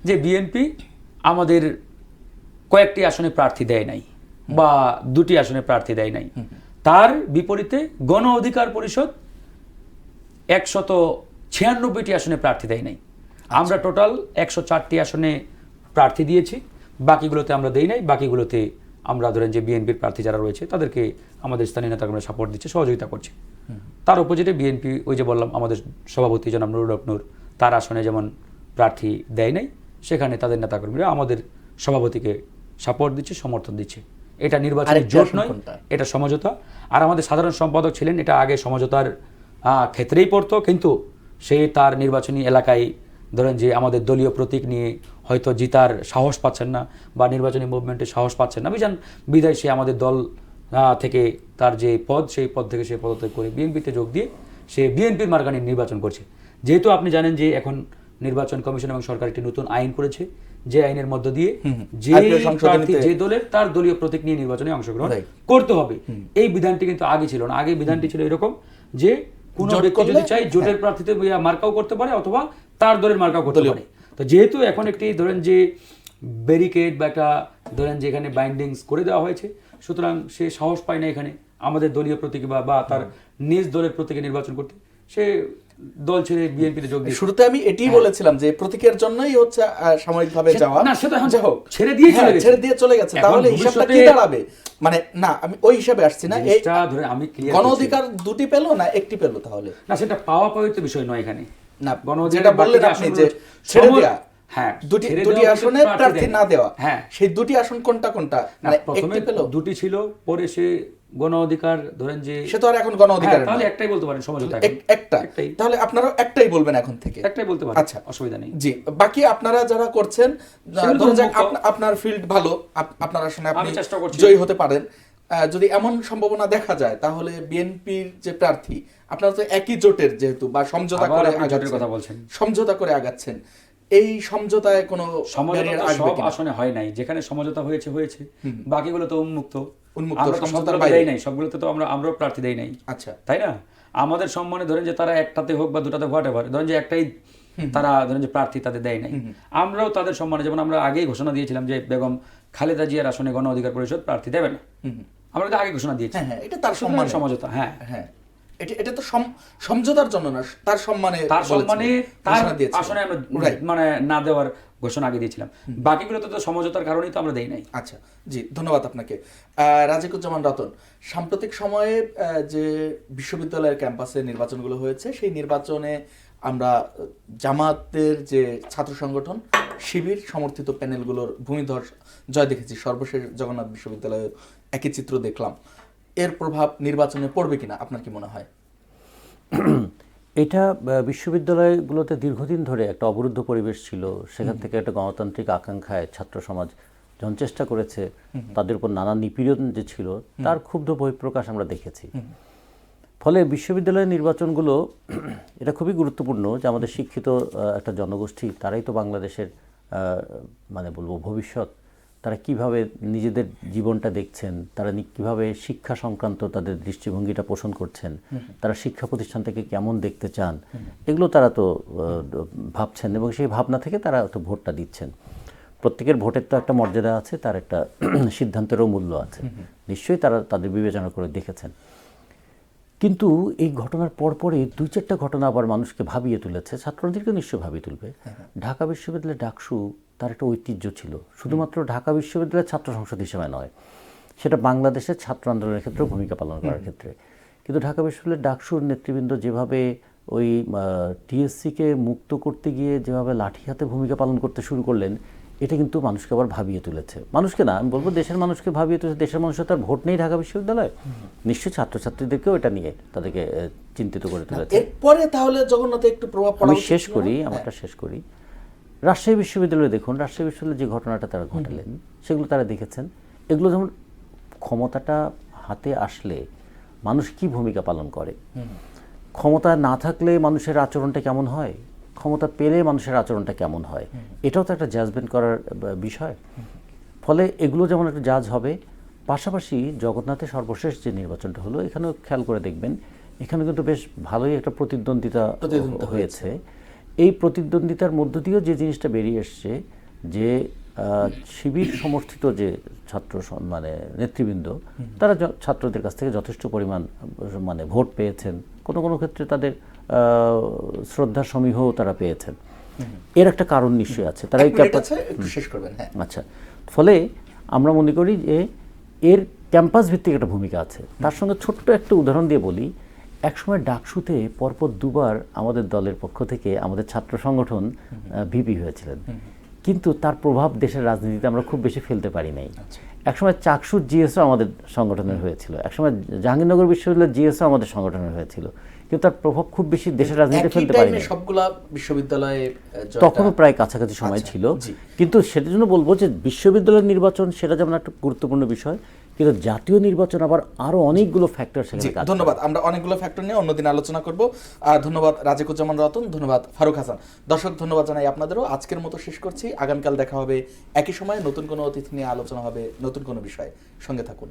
যে বিএনপি আমাদের কয়েকটি আসনে প্রার্থী দেয় নাই বা 2টি আসনে প্রার্থী দেয় নাই, তার বিপরীতে গণ অধিকার পরিষদ 196টি আসনে প্রার্থী দেয় নাই। আমরা টোটাল 104টি আসনে প্রার্থী দিয়েছি, বাকিগুলোতে আমরা দেই নাই। বাকিগুলোতে আমরা ধরেন যে বিএনপির প্রার্থী যারা রয়েছে তাদেরকে আমাদের স্থানীয় নেতাকর্মীরা সাপোর্ট দিচ্ছে, সহযোগিতা করছে। তার অপোজিটে বিএনপি ওই যে বললাম আমাদের সভাপতি জনাব নুরুল হক নূর, তার আসনে যেমন প্রার্থী দেয় নাই, সেখানে তাদের নেতাকর্মীরা আমাদের সভাপতিকে সাপোর্ট দিচ্ছে, সমর্থন দিচ্ছে। এটা নির্বাচনের জোট নয়, এটা সমঝোতা। আর আমাদের সাধারণ সম্পাদক ছিলেন, এটা আগে সমঝোতার ক্ষেত্রেই পড়তো, কিন্তু সে তার নির্বাচনী এলাকায় ধরেন যে আমাদের দলীয় প্রতীক নিয়ে হয়তো জিতার সাহস পাচ্ছেন না বা নির্বাচনী মুভমেন্টে সাহস পাচ্ছেন না, বিধায় সে আমাদের দল থেকে তার যে পদ, সেই পদ থেকে সে পদত্যাগ করে বিএনপিতে যোগ দিয়ে সে বিএনপির মার্কানি নির্বাচন করছে। যেহেতু আপনি জানেন যে এখন নির্বাচন কমিশন এবং সরকার একটি নতুন আইন করেছে, যে আইনের মধ্য দিয়ে যে দলের তার দলীয় প্রতীক নিয়ে নির্বাচনে অংশগ্রহণ করতে হবে। এই বিধানটি কিন্তু আগে ছিল না। আগে বিধানটি ছিল এরকম যে কোনো জোট ব্যক্তি করলে- যদি চাই জোটের প্রার্থীতে মার্কাও করতে পারে অথবা তার দলের মার্কাও করতে পারে। তো যেহেতু এখন একটি ধরেন যে ব্যারিকেড বা একটা ধরেন যে এখানে বাইন্ডিংস করে দেওয়া হয়েছে, সুতরাং সে সাহস পায় না এখানে আমাদের দলীয় প্রতীক বা তার নিজ দলের প্রতীকে নির্বাচন করতে, সে দল ছেড়ে বিএনপিতে যোগ দিয়ে শুরুতে আমি এটাই বলেছিলাম যে প্রতীকের জন্যই হচ্ছে সাময়িকভাবে যাওয়া। না, সে তো এখন যাই হোক, ছেড়ে দিয়ে চলে হ্যাঁ, গেছে। ছেড়ে দিয়ে চলে গেছে। এখন তাহলে হিসাবটা কি ভবিষ্যতে- দাঁড়াবে? মানে না, আমি ওই হিসাবে আসছি না। এই জিনিসটা ধরে আমি ক্লিয়ার গণ অধিকার দুটি পেলো না একটি পেলো? তাহলে না, সেটা পাওয়া পাওয়ার তো বিষয় নয় এখানে। না, গণ অধিকার যেটা বললেন বাকি আপনি আসনগুলো যে ছেড়ে সময়- দেয়া, হ্যাঁ, দুটি ছেড়ে দুটি দেওয়া আসনে বলতে প্রার্থী দেয়নি। না দেওয়া, হ্যাঁ, সেই দুটি আসন কোনটা কোনটা? না, মানে প্রথমে একটি পেলো? দুটি ছিল, পরে সে গণ অধিকার ধরেন যে সে তো আর এখন গণ অধিকার হ্যাঁ, তাহলে একটাই বলতে পারেন সমঝোতা। একটা। একটাই তাহলে আপনারা একটাই বলবেন এখন থেকে? একটাই বলতে পারেন, আচ্ছা, অসুবিধা নেই। জি, বাকি আপনারা যারা করছেন, সেগুলো ধরা যাক উন্মুক্ত। আপনার ফিল্ড ভালো, আপনার আসনে আপনি আমি চেষ্টা করছি। জয়ী হতে পারেন। যদি এমন সম্ভাবনা দেখা যায় তাহলে বিএনপির যে প্রার্থী, আপনারা তো একই জোটের যেহেতু বা সমঝোতা আবার করে আপনি জোটের আগাচ্ছেন, কথা বলছেন। সমঝোতা করে আগাচ্ছেন, এই সমঝোতায় কোনো সমঝোতা barrier তো আসবে সব কিনা? আসনে হয় নাই, যেখানে সমঝোতা হয়েছে হয়েছে, বাকিগুলো তো উন্মুক্ত। উন্মুক্ত, আমরা তো সমঝোতার সবগুলোতে বাইরে। দেই নাই, সবগুলোতে তো আমরাও প্রার্থী দেই নাই, আচ্ছা, তাই না? আমাদের সম্মানে ধরেন যে তারা একটাতে হোক বা দুটাতে হোয়াট এভার, ধরেন যে একটাই তারা ধরেন যে প্রার্থী তাদের দেয় নাই, আমরাও তাদের সম্মানে, যেমন আমরা আগেই ঘোষণা দিয়েছিলাম যে বেগম খালেদা জিয়ার আসনে গণ অধিকার পরিষদ প্রার্থী দেবে না, আমরা তো আগে ঘোষণা দিয়েছি। হ্যাঁ, হ্যাঁ, এটা তার সুতরাং সম্মানে। সমঝোতা, হ্যাঁ, হ্যাঁ, এটা তো সমঝোতার জন্য না, তার সম্মানে তার বলেছিলেন, সম্মানে তার ঘোষণা দিয়েছিলেন। আসনে আমরা Right. মানে না দেওয়ার ঘোষণা আগে দিয়েছিলাম, বাকিগুলো তো সমঝোতার কারণেই তো আমরা দেই নাই। আচ্ছা, জি, ধন্যবাদ আপনাকে। রাজিকুজ্জামান রতন, সাম্প্রতিক সময়ে যে বিশ্ববিদ্যালয়ের ক্যাম্পাসে নির্বাচনগুলো হয়েছে, সেই নির্বাচনে আমরা জামাতের যে ছাত্র সংগঠন শিবির সমর্থিত প্যানেলগুলোর ভূমিধস জয় দেখেছি। সর্বশেষ জগন্নাথ বিশ্ববিদ্যালয়ে একই চিত্র দেখলাম। এর প্রভাব নির্বাচনে পড়বে কিনা আপনার কি মনে হয়? এটা বিশ্ববিদ্যালয়গুলোতে দীর্ঘদিন ধরে একটা অবরুদ্ধ পরিবেশ ছিল, সেখান থেকে একটা গণতান্ত্রিক আকাঙ্ক্ষায় ছাত্র সমাজ যখন চেষ্টা করেছে, তাদের উপর নানা নিপীড়ন যে ছিল তার ক্ষুব্ধ বহিঃপ্রকাশ আমরা দেখেছি। ফলে বিশ্ববিদ্যালয়ের নির্বাচনগুলো এটা খুবই গুরুত্বপূর্ণ যে আমাদের শিক্ষিত একটা জনগোষ্ঠী, তারাই তো বাংলাদেশের মানে বলবো ভবিষ্যৎ। তারা কিভাবে নিজেদের জীবনটা দেখছেন, তারা কিভাবে শিক্ষা সংক্রান্ত তাদের দৃষ্টিভঙ্গিটা পোষণ করছেন, তারা শিক্ষা প্রতিষ্ঠান থেকে কেমন দেখতে চান, এগুলো তারা তো ভাবছেন, এবং সেই ভাবনা থেকে তারা তো ভোটটা দিচ্ছেন। প্রত্যেকের ভোটের তো একটা মর্যাদা আছে, তার একটা সিদ্ধান্তেরও মূল্য আছে, নিশ্চয়ই তারা তাদের বিবেচনা করে দেখেছেন। কিন্তু এই ঘটনার পরপরই দুই চারটা ঘটনা আবার মানুষকে ভাবিয়ে তুলেছে, ছাত্রদেরকে নিশ্চয়ই ভাবিয়ে তুলবে। ঢাকা বিশ্ববিদ্যালয়ের ডাকসু তার একটা ঐতিহ্য ছিল, শুধুমাত্র ঢাকা বিশ্ববিদ্যালয়ের ছাত্র সংসদ হিসেবে নয়, সেটা বাংলাদেশের ছাত্র আন্দোলনের ক্ষেত্রেও ভূমিকা পালন করার ক্ষেত্রে। কিন্তু ঢাকা বিশ্ববিদ্যালয়ের ডাকসুর নেতৃবৃন্দ যেভাবে ওই টিএসসিকে মুক্ত করতে গিয়ে যেভাবে লাঠি হাতে ভূমিকা পালন করতে শুরু করলেন, এটা কিন্তু মানুষকে আবার ভাবিয়ে তুলেছে। মানুষকে না, আমি বলবো দেশের মানুষকে ভাবিয়ে তুলেছে। দেশের মানুষের তার ভোট নেই ঢাকা বিশ্ববিদ্যালয়, নিশ্চয়ই ছাত্রছাত্রীদেরকেও এটা নিয়ে তাদেরকে চিন্তিত করে তুলেছে। এরপরে তাহলে জগন্নাথে একটু প্রভাব পড়া আমি উচিত শেষ ছিল করি, না? আমারটা শেষ করি। রাজশাহী বিশ্ববিদ্যালয়ে দেখুন, রাজশাহী বিশ্ববিদ্যালয়ে যে ঘটনাটা তারা ঘটালেন, সেগুলো তারা দেখেছেন। এগুলো যেমন ক্ষমতাটা হাতে আসলে মানুষ কি ভূমিকা পালন করে, ক্ষমতা না থাকলে মানুষের আচরণটা কেমন হয়, ক্ষমতা পেলে মানুষের আচরণটা কেমন হয়, এটাও তো একটা জাজমেন্ট করার বিষয়। ফলে এগুলো যেমন একটা জাজ হবে, পাশাপাশি জগন্নাথে সর্বশেষ যে নির্বাচনটা হলো, এখানেও খেয়াল করে দেখবেন, এখানে কিন্তু বেশ ভালোই একটা প্রতিদ্বন্দ্বিতা হয়েছে। এই প্রতিদ্বন্দ্বিতার মধ্য দিয়েও যে জিনিসটা বেরিয়ে এসছে, যে শিবির সমর্থিত যে ছাত্র মানে নেতৃবৃন্দ, তারা ছাত্রদের কাছ থেকে যথেষ্ট পরিমাণ মানে ভোট পেয়েছেন, কোনো কোনো ক্ষেত্রে তাদের শ্রদ্ধা সমীহও তারা পেয়েছেন। এর একটা কারণ নিশ্চয়ই আছে, তারা একটু শেষ করবেন। হ্যাঁ, আচ্ছা, ফলে আমরা মনে করি যে এর ক্যাম্পাস ভিত্তিক একটা ভূমিকা আছে। তার সঙ্গে ছোট্ট একটা উদাহরণ দিয়ে বলি, একসময় ডাকসুতে পরপর দুবার আমাদের দলের পক্ষ থেকে আমাদের ছাত্র সংগঠন ভিপি হয়েছিলেন, কিন্তু তার প্রভাব দেশের রাজনীতিতে আমরা খুব বেশি ফেলতে পারি নাই। একসময় চাকসুর জিএসও আমাদের সংগঠনের হয়েছিল, একসময় জাহাঙ্গীরনগর বিশ্ববিদ্যালয়ের জিএসও আমাদের সংগঠনের হয়েছিল, কিন্তু তার প্রভাব খুব বেশি দেশের রাজনীতিতে ফেলতে পারি নাই। সবগুলা বিশ্ববিদ্যালয়ে তখনও প্রায় কাছাকাছি সময় ছিল। কিন্তু সেটার জন্য বলবো যে বিশ্ববিদ্যালয়ের নির্বাচন সেটা যেমন একটা গুরুত্বপূর্ণ বিষয়, কিন্তু জাতীয় নির্বাচন আবার আরো অনেকগুলো ফ্যাক্টর সেখানে কাজ করে। ধন্যবাদ। আমরা অনেকগুলো ফ্যাক্টর নিয়ে অন্যদিন আলোচনা করব। ধন্যবাদ রাজিকুজ্জামান রতন, ধন্যবাদ ফারুক হাসান। দর্শক, ধন্যবাদ জানাই আপনাদেরও। আজকের মতো শেষ করছি। আগামীকাল দেখা হবে একই সময়ে, নতুন কোনো অতিথি নিয়ে আলোচনা হবে, নতুন কোনো বিষয়ে। সঙ্গে থাকুন।